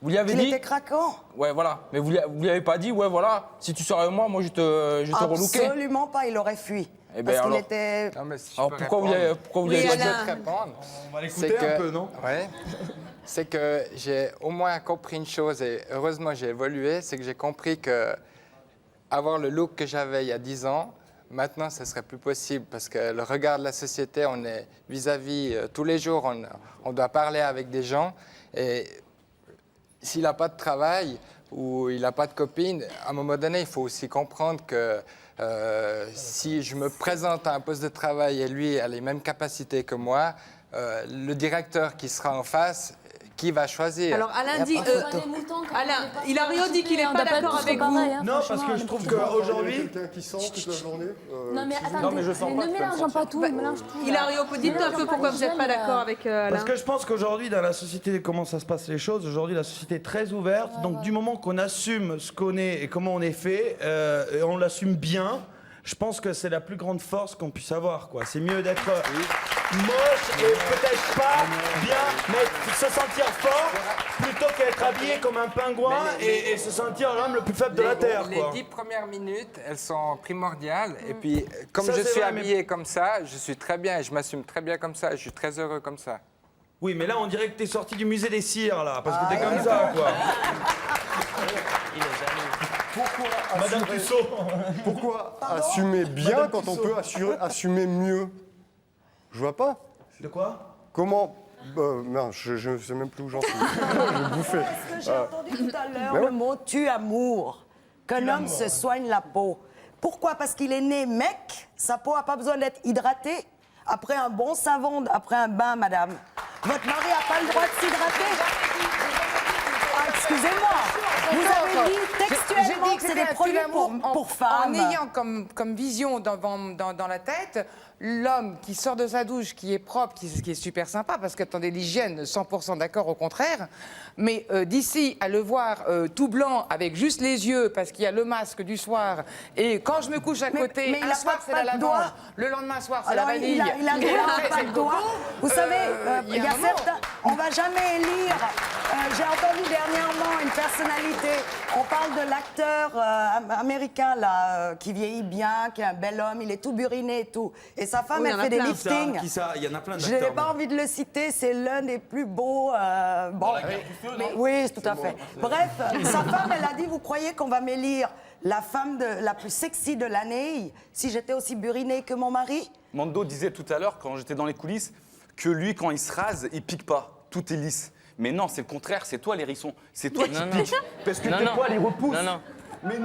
Vous lui avez Il dit? était craquant. Ouais, voilà. Mais vous lui avez pas dit, ouais, voilà, si tu sors avec moi, je te relookais. Absolument pas, il aurait fui. Eh ben Parce qu'il alors. était... Non, mais si je Alors peux pourquoi vous répondre. lui avez Oui, pas dit? Alain. Je peux te répondre. On va l'écouter un peu, non? Ouais. C'est que j'ai au moins compris une chose, et heureusement j'ai évolué, c'est que j'ai compris que avoir le look que j'avais il y a 10 ans, maintenant ce serait plus possible parce que le regard de la société, on est vis-à-vis tous les jours, on doit parler avec des gens et s'il n'a pas de travail ou il n'a pas de copine, à un moment donné, il faut aussi comprendre que si je me présente à un poste de travail et lui a les mêmes capacités que moi, le directeur qui sera en face, qui va choisir. Alors Alain dit, Alain, Hilario dit qu'il n'est On pas doit pas d'accord être avec tous vous. pareils, hein, Non, parce franchement, que je les trouve petits gens. qu'aujourd'hui... Quelqu'un qui sent toute la journée. Non mais attendez, Non, mais je sens pas, ne tu peux me mélangeons pas tout, mélange tout. Hilario, dites-nous un peu pourquoi vous n'êtes pas d'accord avec Alain. Parce que je pense qu'aujourd'hui, dans la société, comment ça se passe les choses, aujourd'hui, la société est très ouverte. Donc, du moment qu'on assume ce qu'on est et comment on est fait, et on l'assume bien, je pense que c'est la plus grande force qu'on puisse avoir, quoi. C'est mieux d'être moche et peut-être pas bien, mais se sentir fort, plutôt qu'être habillé comme un pingouin et se sentir l'homme le plus faible de la Terre, quoi. Les 10 premières minutes, elles sont primordiales. Et puis, comme Ça, je c'est suis vrai, habillé comme ça, je suis très bien et je m'assume très bien comme ça. Et je suis très heureux comme ça. Oui, mais là, on dirait que t'es sorti du musée des cires, là, parce que t'es comme ça, quoi. Il est jaloux. Madame Tussaud. Pourquoi assumer bien quand on peut assumer mieux? Je vois pas. De quoi? Comment non, je ne sais même plus où j'en suis. Je vais bouffer. Parce que j'ai entendu tout à l'heure le mot tue-amour, qu'un homme se soigne la peau. Pourquoi? Parce qu'il est né mec, sa peau n'a pas besoin d'être hydratée. Après un bon savon, après un bain, madame, votre mari n'a pas le droit de s'hydrater. Ah, excusez-moi, vous avez dit textuellement que c'est des produits pour femmes. En ayant comme vision dans la tête l'homme qui sort de sa douche, qui est propre, qui est super sympa, parce qu'attendez, l'hygiène, 100% d'accord, au contraire. Mais d'ici à le voir tout blanc, avec juste les yeux, parce qu'il y a le masque du soir, et quand je me couche à côté, mais il un a soir pas c'est la de lavande, doigts. le lendemain soir c'est la Alors, vanille. il a pas de doigts. Vous savez, il y a certains. On va jamais élire. J'ai entendu dernièrement une personnalité. On parle de l'acteur américain là, qui vieillit bien, qui est un bel homme. Il est tout buriné et tout. Et sa femme, Oui, elle fait des liftings. Il y en a plein Je d'acteurs. n'ai pas envie de le citer. C'est l'un des plus beaux. Bon, oui, tout à fait. Bref, sa femme, elle a dit, vous croyez qu'on va m'élire la femme la plus sexy de l'année si j'étais aussi burinée que mon mari? Mando disait tout à l'heure, quand j'étais dans les coulisses, que lui, quand il se rase, il pique pas. Tout est lisse. Mais non, c'est le contraire, c'est toi l'hérisson. C'est toi qui pique. Parce que tes poils, ils repoussent. Non, non. Mais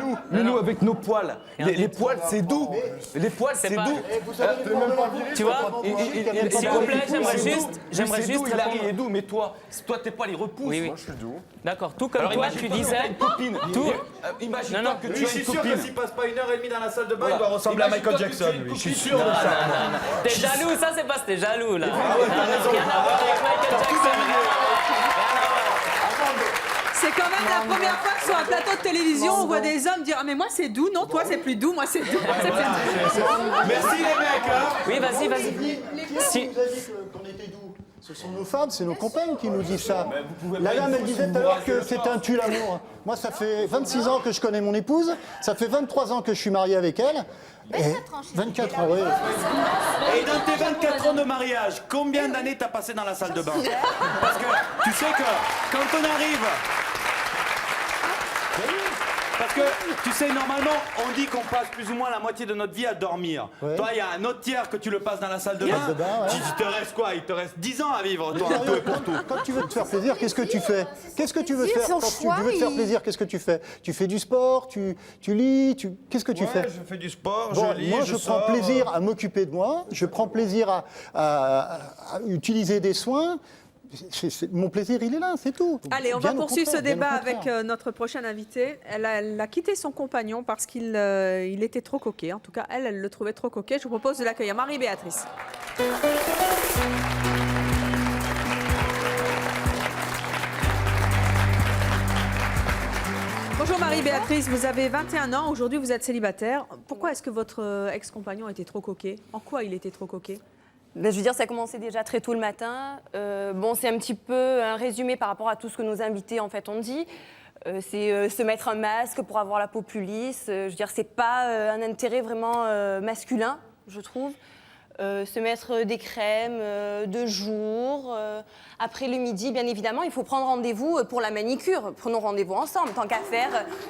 nous, avec nos poils, les poils, c'est doux. Les poils, c'est pas- doux. Tu vois, s'il vous plaît, j'aimerais juste Il répondre. est doux, mais toi, tes poils, ils repoussent. Oui, oui. Moi, je suis doux. D'accord, tout comme Alors toi, imagine-toi tu disais. que t'as une copine. Tout. Imagine-toi Non, non. que Lui, tu je as suis une sûr que copine. s'il passe pas 1h30 dans la salle de bain, Voilà. il doit ressembler à Michael Imagine-toi que tu as Jackson. une Lui. Je suis copine. sûr de ça. T'es jaloux, ça c'est pas t'es jaloux là. Ah ouais, t'as raison. Rien à voir avec Michael Jackson. C'est quand même la première fois que sur un plateau de télévision, on voit des hommes dire « Ah mais moi c'est doux, non, toi c'est plus doux, moi c'est doux. » Merci les mecs. Hein. Oui, vas-y, vas-y. Les gars, Si. on nous a dit qu'on était doux. Ce sont nos femmes, c'est nos compagnes qui nous disent ça. La dame, elle disait tout à l'heure que c'est un tue l'amour. Moi, ça fait 26 ans que je connais mon épouse. Ça fait 23 ans que je suis marié avec elle. Et 24 ans, oui. Et dans tes 24 ans de mariage, combien d'années t'as passé dans la salle de bain? Parce que tu sais que quand on arrive... Parce que, tu sais, normalement, on dit qu'on passe plus ou moins la moitié de notre vie à dormir. Ouais. Toi, il y a un autre tiers que tu le passes dans la salle de bain. ouais. Il te reste quoi? Il te reste 10 ans à vivre, toi, un peu et pour tout. Quand tu veux te faire plaisir, qu'est-ce que tu fais? Qu'est-ce que tu veux faire son quand choix, tu veux te faire plaisir? Qu'est-ce que tu fais? Tu fais du sport? Tu lis? Qu'est-ce que tu fais? Je fais du sport, Bon, je lis, moi, je je prends sors. plaisir à m'occuper de moi. Je prends plaisir à utiliser des soins. Mon plaisir, il est là, c'est tout. Allez, on Bien va au poursuivre ce contraire, bien au débat contraire. avec notre prochaine invitée. Elle a quitté son compagnon parce qu'il il était trop coquet. En tout cas, elle le trouvait trop coquet. Je vous propose de l'accueillir. Marie-Béatrice. Bonjour Marie-Béatrice, vous avez 21 ans. Aujourd'hui, vous êtes célibataire. Pourquoi est-ce que votre ex-compagnon était trop coquet? En quoi il était trop coquet? Ben, je veux dire, ça a commencé déjà très tôt le matin. Bon, c'est un petit peu un résumé par rapport à tout ce que nos invités en fait ont dit. C'est se mettre un masque pour avoir la peau plus lisse. Je veux dire, c'est pas un intérêt vraiment masculin, je trouve. Se mettre des crèmes de jour. Après le midi, bien évidemment, il faut prendre rendez-vous pour la manicure. Prenons rendez-vous ensemble, tant qu'à faire.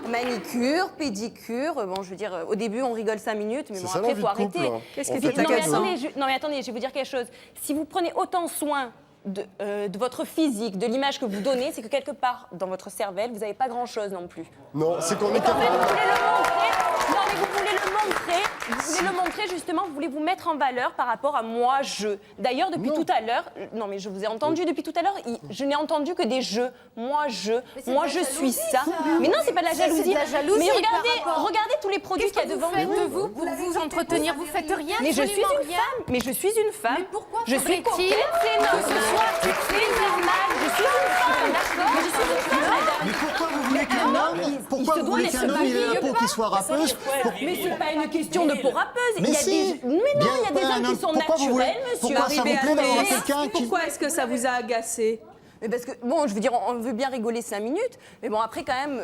Manicure, pédicure. Bon, je veux dire, au début, on rigole 5 minutes, mais bon, ça, après, il la faut vie de couple, arrêter. hein. Qu'est-ce que On tu fait t'as pas qu'à ça. Non, mais attendez, je vais vous dire quelque chose. Si vous prenez autant soin de votre physique, de l'image que vous donnez, c'est que quelque part, dans votre cervelle, vous n'avez pas grand-chose non plus. Non, c'est qu'on est Et quand même, capable. vous voulez le montrer. Non, mais vous voulez le montrer montrer justement, vous voulez vous mettre en valeur par rapport à moi, je. D'ailleurs, depuis tout à l'heure, non mais je vous ai entendu depuis tout à l'heure, je n'ai entendu que des je. Moi, je suis ça. Mais non, c'est pas de la jalousie. Mais regardez tous les produits qu'il y a devant vous. Pour vous entretenir, vous faites rien. Mais je suis une femme. Mais je suis une femme. Mais pourquoi je suis coquette, c'est normal. c'est normal. Je suis une femme, d'accord. Mais je suis une femme, madame. Mais pourquoi vous voulez qu'un homme, pourquoi vous voulez qu'un homme il ait la peau qui soit râpeuse? Mais c'est pas une question de peau râpeuse. Mais si. Mais non, il y a des hommes qui sont naturels, monsieur. Pourquoi ça vous plaît d'avoir quelqu'un qui... Pourquoi est-ce que ça vous a agacé? Mais parce que, bon, je veux dire, on veut bien rigoler 5 minutes, mais bon, après, quand même,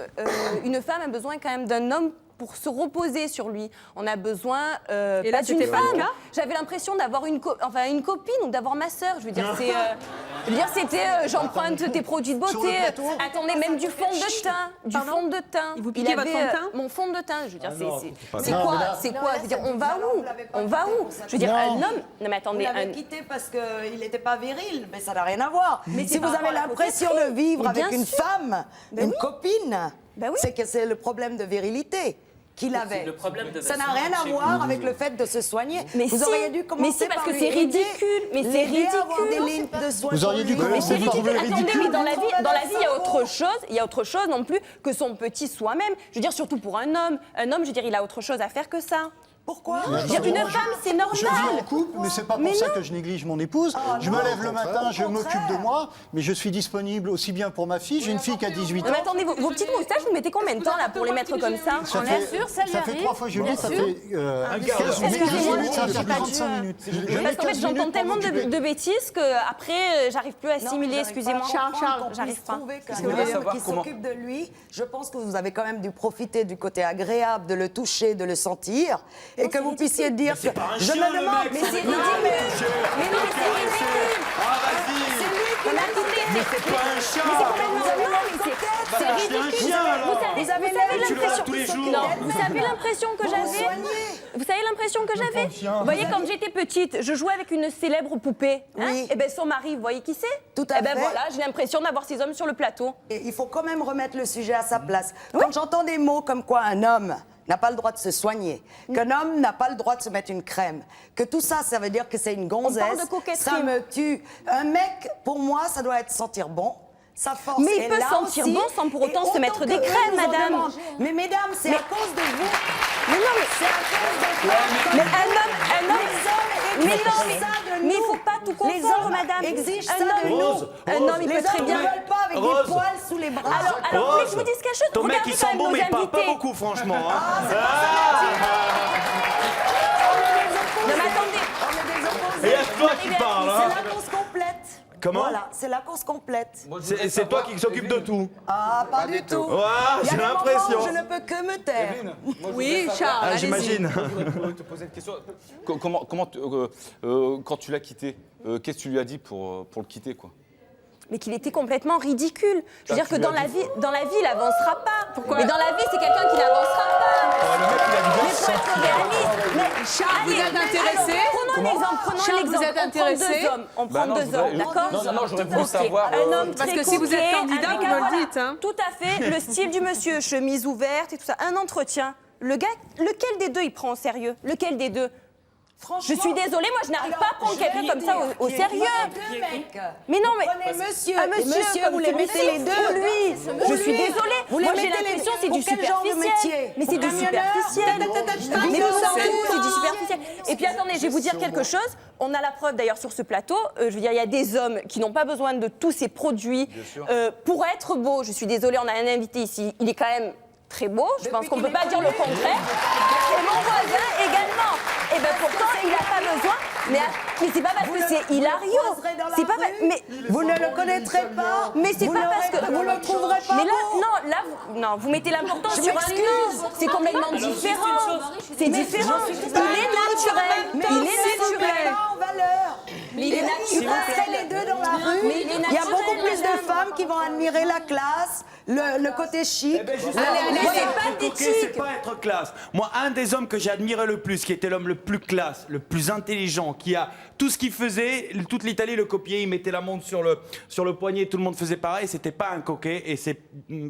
une femme a besoin quand même d'un homme pour se reposer sur lui. On a besoin et là, pas d'une c'était pas le femme. cas. J'avais l'impression d'avoir une copine ou d'avoir ma sœur. Je veux dire, c'était j'emprunte tes produits de beauté. Attendez, même du fond de teint. Du fond de teint. Il vous piquait votre fond de teint? Mon fond de teint. Je veux dire, c'est quoi? C'est quoi? Je veux dire, on va où? On va où? Je veux dire, un homme. Non, mais attendez. Vous l'avez quitté parce qu'il n'était pas viril, mais ça n'a rien à voir. Mais si vous avez l'impression de vivre avec une femme, une copine, c'est que c'est le problème de virilité qu'il avait. Ça n'a rien à voir avec le fait de se soigner. Vous auriez dû commencer parce que c'est ridicule. Mais c'est ridicule. Vous auriez dû commencer par trouver ridicule. Attendez, mais dans la vie, il y a autre chose. Il y a autre chose non plus que son petit soi-même. Je veux dire, surtout pour un homme. Un homme, je veux dire, il a autre chose à faire que ça. Pourquoi? Je veux dire, une femme, c'est normal. Je vis en couple, mais c'est pas pour ça que je néglige mon épouse. Je me lève le matin, je m'occupe de moi, mais je suis disponible aussi bien pour ma fille. J'ai une fille qui a 18 ans. Mais attendez, vos petites moustaches, vous mettez combien de temps là pour les mettre comme ça? Ça fait 3 fois que je lis, ça fait 15 minutes, ça fait 45 minutes. Parce qu'en fait, j'entends tellement de bêtises qu'après, j'arrive plus à assimiler, excusez-moi. Charles, j'arrive pas. Qui s'occupe de lui, je pense que vous avez quand même dû profiter du côté agréable de le toucher, de le sentir, et que vous puissiez dire que je me demande, mais c'est ridicule. Mais non, mais c'est ridicule. Ah, vas-y. C'est lui qui m'a quitté. Mais c'est pas un chat. Mais c'est complètement c'est ridicule. Vous avez l'impression. Vous savez l'impression que j'avais. Vous savez l'impression que j'avais. Vous voyez, quand j'étais petite, je jouais avec une célèbre poupée. Et bien son mari, vous voyez qui c'est? Tout à fait. Et ben voilà, j'ai l'impression d'avoir ces hommes sur le plateau. Et il faut quand même remettre le sujet à sa place. Quand j'entends des mots comme quoi un homme n'a pas le droit de se soigner, qu'un homme n'a pas le droit de se mettre une crème, que tout ça, ça veut dire que c'est une gonzesse. On parle de coquetterie. Ça me tue. Un mec, pour moi, ça doit être sentir bon. Sa force mais il est peut là sentir aussi. bon sans pour autant se mettre que des eux crèmes, nous en madame. demandent. Mais mesdames, c'est à cause de vous. Mais non, mais c'est à cause de vous. Mais un homme, mais non, mais il faut pas tout confondre, les hommes madame. exigent ça de nous. Un homme, il peut très bien. Les hommes ne veulent pas avec des poils sous les bras. Alors, vous voulez que je vous dise quelque chose? Ton mec, il sent bon, mais il parle pas invités. beaucoup, franchement. Non, mais attendez. Et à toi qui parle, hein. C'est la course complète. Comment? Voilà, c'est la course complète. C'est toi qui s'occupe de tout. Ah, pas du tout. Ah, Il y a j'ai des moments l'impression. où je ne peux que me taire. Oui, Charles, Ah, allez-y. j'imagine. Je voudrais te poser une question. Quand tu l'as quitté, qu'est-ce que tu lui as dit pour le quitter, quoi? Mais qu'il était complètement ridicule. Je veux dire que dans la vie, il avancera pas. Pourquoi? Mais dans la vie, c'est quelqu'un qui n'avancera pas. Mais faut être réaliste. Mais Charles, vous êtes intéressé? Prenons l'exemple. Charles, vous êtes intéressé? On prend deux hommes, d'accord? Non, j'aurais voulu savoir. Un homme Parce très que si vous êtes coquet, candidat, avec vous me le dites, hein. Tout à fait. Le style du monsieur, chemise ouverte et tout ça. Un entretien. Le gars, lequel des deux il prend au sérieux? Lequel des deux? Je suis désolée, moi je n'arrive pas à prendre quelqu'un comme ça au sérieux. Mais non, mais Prenez monsieur. un monsieur, Monsieur, vous les mettez les deux. Ou lui. Je suis désolée. Vous les Moi j'ai mettez les l'impression deux. c'est du Pour quel genre de superficiel. métier? Mais c'est du Camionneur? superficiel. Mais Vidéo vous sans c'est tout. du superficiel. Et puis attendez, je vais vous dire quelque chose. On a la preuve d'ailleurs sur ce plateau. Je veux dire, il y a des hommes qui n'ont pas besoin de tous ces produits pour être beaux. Je suis désolée, on a un invité ici. Il est quand même très beau. Je pense qu'on ne peut pas dire le contraire. Et mon voisin également. Et bien pourtant, il n'a pas besoin. Mais c'est pas parce que c'est Hilario. C'est pas mais vous ne le connaîtrez pas. Mais c'est pas parce que vous le trouverez pas. Mais là, vous mettez l'importance sur un nom. C'est complètement différent. C'est différent. Il est naturel. Il est naturel. En valeur. Il est Tu passerais les deux dans la rue. Mais il y a beaucoup plus de femmes qui vont admirer la classe, le côté chic. C'est pas être classe. Moi, un des hommes que j'ai admiré le plus, qui était l'homme le plus classe, le plus intelligent, qui a tout ce qu'il faisait, toute l'Italie le copiait, il mettait la montre sur le poignet, tout le monde faisait pareil, c'était pas un coquet, et c'est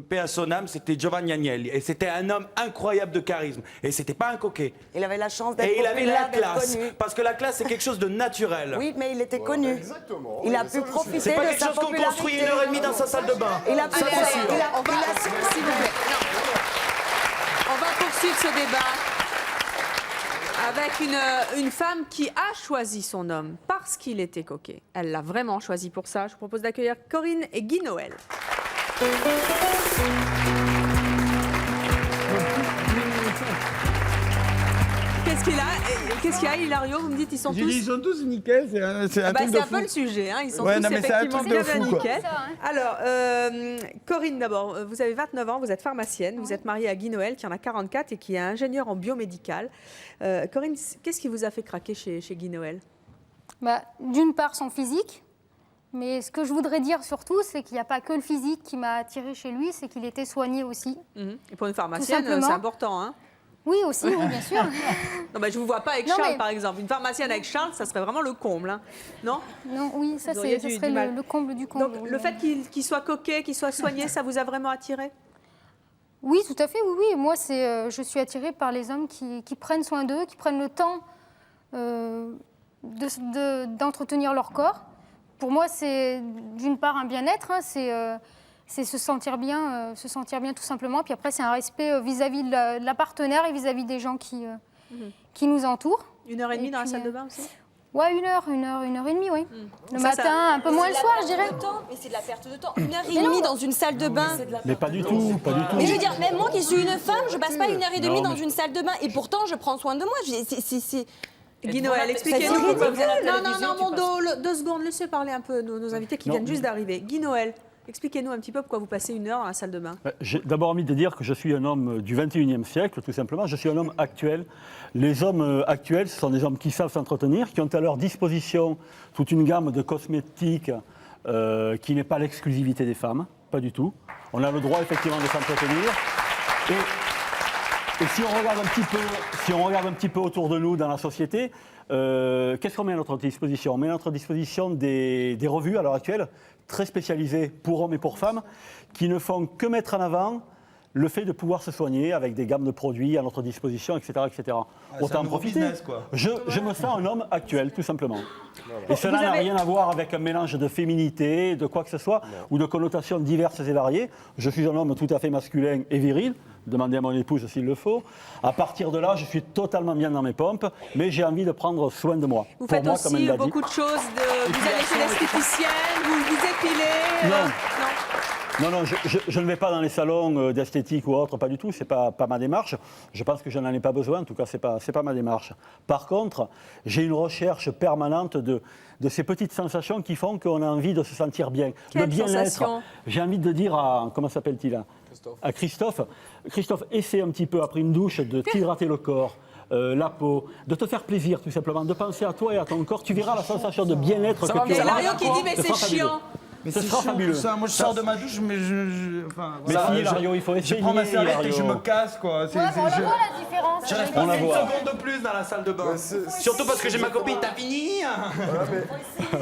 paix à son âme, c'était Giovanni Agnelli. Et c'était un homme incroyable de charisme, et c'était pas un coquet. Il avait la chance d'être Et il avait la populaire, d'être classe, connu. parce que la classe c'est quelque chose de naturel. Oui, mais il était connu. Exactement. Il a pu profiter C'est pas de quelque sa chose qu'on popularité. construit 1h30 dans sa salle de bain. Il a pu Ça, c'est sûr. S'il vous plaît. On va poursuivre ce débat avec une femme qui a choisi son homme parce qu'il était coquet. Elle l'a vraiment choisi pour ça. Je vous propose d'accueillir Corinne et Guy Noël. Qu'est-ce qu'il y a, Hilario? Vous me dites, ils sont tous... Ils sont tous nickel, c'est un truc de c'est un fou. peu le sujet, hein. Ils sont Ouais, tous non, mais c'est un effectivement truc de bien fou, quoi. nickel. Alors, Corinne d'abord, vous avez 29 ans, vous êtes pharmacienne, vous êtes mariée à Guy Noël qui en a 44 et qui est ingénieur en biomédical. Corinne, qu'est-ce qui vous a fait craquer chez Guy Noël? D'une part, son physique. Mais ce que je voudrais dire surtout, c'est qu'il n'y a pas que le physique qui m'a attirée chez lui, c'est qu'il était soigné aussi. Et pour une pharmacienne, c'est important, hein? Oui, aussi, oui, bien sûr. Non, je ne vous vois pas avec Charles, par exemple. Une pharmacienne avec Charles, ça serait vraiment le comble, hein. Non? Non, oui, ça serait le comble du comble. Donc, le fait qu'il soit coquet, qu'il soit soigné, ça vous a vraiment attiré? Oui, tout à fait, oui, oui. Moi, je suis attirée par les hommes qui prennent soin d'eux, qui prennent le temps d'entretenir leur corps. Pour moi, c'est d'une part un bien-être, hein, c'est se sentir bien tout simplement. Puis après, c'est un respect vis-à-vis de la partenaire et vis-à-vis des gens qui nous entourent. 1h30 dans la salle de bain aussi? Ouais, 1h30, oui. Le matin, un peu moins le soir, je dirais. Mais c'est de la perte de temps. 1h30 dans une salle de bain. Mais pas du tout, pas du tout. Mais je veux dire, même moi qui suis une femme, je passe pas 1h30 dans une salle de bain. Et pourtant, je prends soin de moi. Guy Noël, expliquez-nous. Non, mon dos, 2 secondes, laissez parler un peu nos invités qui viennent juste d'arriver. Guy Noël, expliquez-nous un petit peu pourquoi vous passez 1 heure dans la salle de bain. J'ai d'abord envie de dire que je suis un homme du 21e siècle, tout simplement. Je suis un homme actuel. Les hommes actuels, ce sont des hommes qui savent s'entretenir, qui ont à leur disposition toute une gamme de cosmétiques qui n'est pas l'exclusivité des femmes, pas du tout. On a le droit effectivement de s'entretenir. Et si on regarde un petit peu autour de nous dans la société, qu'est-ce qu'on met à notre disposition? On met à notre disposition des revues à l'heure actuelle, très spécialisées pour hommes et pour femmes, qui ne font que mettre en avant le fait de pouvoir se soigner avec des gammes de produits à notre disposition, etc. etc. Autant en profiter. Business, quoi. Je me sens un homme actuel, tout simplement. Et cela n'a rien à voir avec un mélange de féminité, de quoi que ce soit, ou de connotations diverses et variées. Je suis un homme tout à fait masculin et viril. Demandez à mon épouse s'il le faut. À partir de là, je suis totalement bien dans mes pompes, mais j'ai envie de prendre soin de moi. Vous faites aussi beaucoup de choses. Vous allez chez l'esthéticienne, vous vous épilez. Non, je ne vais pas dans les salons d'esthétique ou autre, pas du tout. C'est pas ma démarche. Je pense que je n'en ai pas besoin. En tout cas, c'est pas ma démarche. Par contre, j'ai une recherche permanente de ces petites sensations qui font qu'on a envie de se sentir bien. Quelle le bien-être. sensation? J'ai envie de dire à comment s'appelle-t-il là? À Christophe. Christophe, essaie un petit peu après une douche de t'hydrater le corps. La peau, de te faire plaisir tout simplement, de penser à toi et à ton corps, tu verras la sensation de bien-être que tu auras. C'est Hilario qui dit mais c'est chiant. Mais ce c'est sera chiant, fabuleux. tout ça. Moi, je sors de ma douche, mais Mais si, Hilario, il faut essayer. Je prends ma serviette et je me casse, quoi. On la voit la différence. Je reste pas une seconde de plus dans la salle de bain. Surtout parce que j'ai ma copine. T'as fini?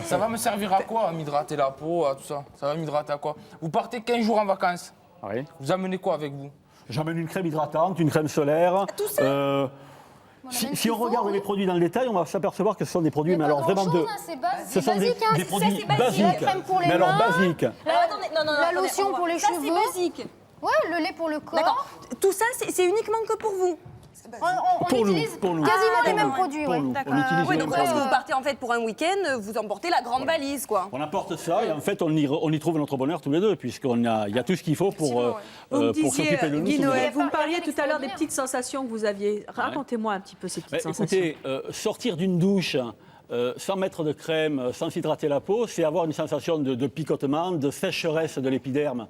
Ça va me servir à quoi, à m'hydrater la peau, à tout ça? Ça va m'hydrater à quoi? Vous partez 15 jours en vacances. Oui. Vous amenez quoi avec vous? J'emmène une crème hydratante, une crème solaire. Tout ça Si on regarde les produits dans le détail, on va s'apercevoir que ce sont des produits, mais alors vraiment de. Ce sont des produits La basiques. crème pour les Mais alors mains. basiques. La lotion pour les cheveux. C'est basique. Ouais, le lait pour le corps. D'accord. Tout ça, c'est uniquement que pour vous. On utilise quasiment les mêmes produits. Ouais. Oui, donc lorsque vous partez en fait pour un week-end, vous emportez la grande valise, quoi. On apporte ça et en fait on y trouve notre bonheur tous les deux, puisqu'il y a tout ce qu'il faut pour s'occuper de nous. Guy Noël, vous me parliez tout à l'heure des petites sensations que vous aviez. Racontez-moi un petit peu ces petites sensations. Écoutez, sortir d'une douche sans mettre de crème, sans s'hydrater la peau, c'est avoir une sensation de picotement, de sécheresse de l'épiderme,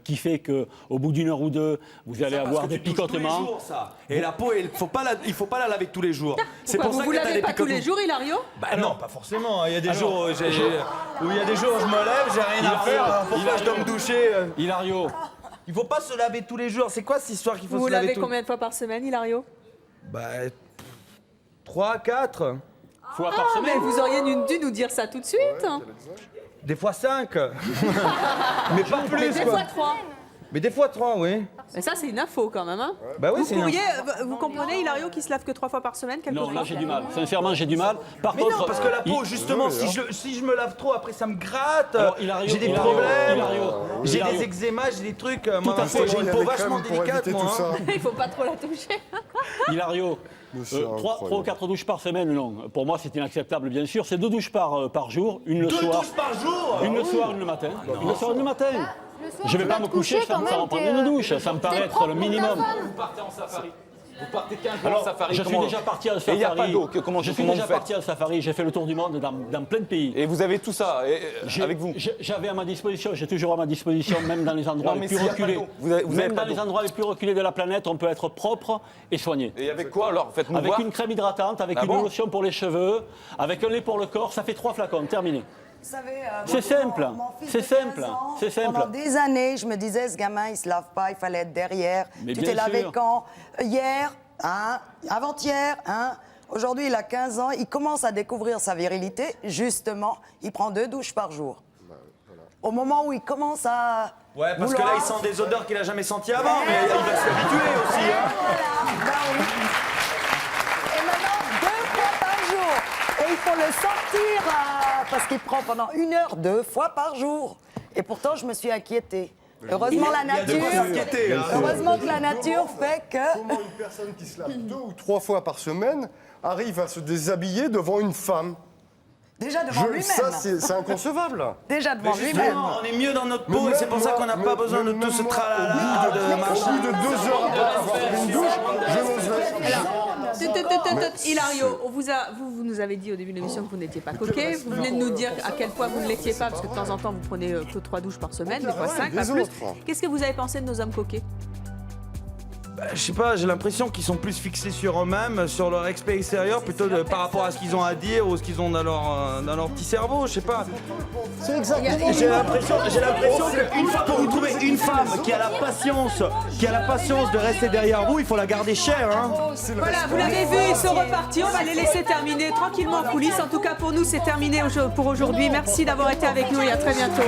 qui fait qu'au bout d'1 heure ou 2, vous allez avoir des picotements. Tous les jours, ça. Et la peau, il ne faut pas la laver tous les jours. C'est pour ça vous que ne t'as lavez des pas tous les picotements. jours, Hilario? Bah non, pas forcément. Il y a des jours où je me lève, j'ai rien à faire. Alors pourquoi je dois me doucher Hilario. Il faut pas se laver tous les jours. C'est quoi cette histoire qu'il faut Vous se laver lavez combien de fois par semaine, Hilario? Bah 3, 4 fois par semaine. Mais vous auriez dû nous dire ça tout de suite. Des fois 5 mais pas plus Mais des quoi. fois 3. Mais des fois 3, oui. Mais ça, c'est une info quand même. Hein. Bah oui, vous c'est une pourriez, vous comprenez, Hilario, qui se lave que 3 fois par semaine, quelquefois? Non, là j'ai du mal. Sincèrement, j'ai du mal. Par Mais contre, non, parce que la peau, justement, si je me lave trop, après ça me gratte. J'ai des Hilario, problèmes. Hilario. J'ai des eczémas, j'ai des trucs. Moi, à fait. j'ai une peau vachement délicate, moi. Hein. Il faut pas trop la toucher. Hilario, 3 ou 4 douches par semaine, non. Pour moi, c'est inacceptable, bien sûr. C'est 2 douches par jour, une le soir. 2 douches par jour? Une le soir, une le matin. Une le soir, une le matin. Je ne vais pas me coucher sans prendre une douche. Ça me paraît être le minimum. Vous partez en safari. Vous partez 15 jours Alors, en safari. je suis déjà parti en safari. Et il n'y a pas d'eau. Comment je suis déjà parti en safari. J'ai fait le tour du monde dans plein de pays. Et vous avez tout ça avec vous? J'avais à ma disposition, j'ai toujours à ma disposition, même dans les endroits les plus reculés. Même dans les endroits les plus reculés de la planète, on peut être propre et soigné. Et avec quoi alors? Faites-nous Avec voir. une crème hydratante, avec une lotion pour les cheveux, avec un lait pour le corps. Ça fait 3 flacons, terminé. Vous savez, C'est simple, c'est simple, c'est simple. Pendant des années, je me disais, ce gamin, il se lave pas, il fallait être derrière. Mais Tu bien t'es lavé sûr. quand? Hier, hein? Avant-hier, hein? Aujourd'hui, il a 15 ans, il commence à découvrir sa virilité. Justement, il prend 2 douches par jour. Au moment où il commence à... Ouais, parce que là, il sent des odeurs qu'il a jamais senties avant, mais il va s'y habituer aussi. Hein. Et maintenant, 2 fois par jour. Et il faut le sortir parce qu'il prend pendant 1 heure 2 fois par jour. Et pourtant, je me suis inquiétée. Heureusement, la nature. Heureusement que la nature fait que. Comment une personne qui se lave 2 ou 3 fois par semaine arrive à se déshabiller devant une femme? Déjà devant lui-même. Ça, c'est inconcevable. Déjà devant lui-même. On est mieux dans notre peau et c'est pour ça qu'on n'a pas besoin de tout ce tralala de machin. Au bout de 2 heures après avoir pris une douche, je n'ose. Hilario, vous nous avez dit au début de l'émission que vous n'étiez pas coquet. Vous venez de nous dire à quel point vous ne l'étiez pas, parce que de temps en temps, vous prenez que 3 douches par semaine, des fois 5, pas plus. Qu'est-ce que vous avez pensé de nos hommes coquets? Je sais pas, j'ai l'impression qu'ils sont plus fixés sur eux-mêmes, sur leur aspect extérieur, plutôt par rapport à ce qu'ils ont à dire ou ce qu'ils ont dans leur petit cerveau, je sais pas. C'est exactement. J'ai l'impression qu'une fois que vous trouvez une femme qui a la patience de rester derrière vous, il faut la garder chère. Hein. Voilà, vous l'avez vu, ils sont repartis. On va les laisser terminer tranquillement en coulisses. En tout cas, pour nous, c'est terminé pour aujourd'hui. Merci d'avoir été avec nous et à très bientôt.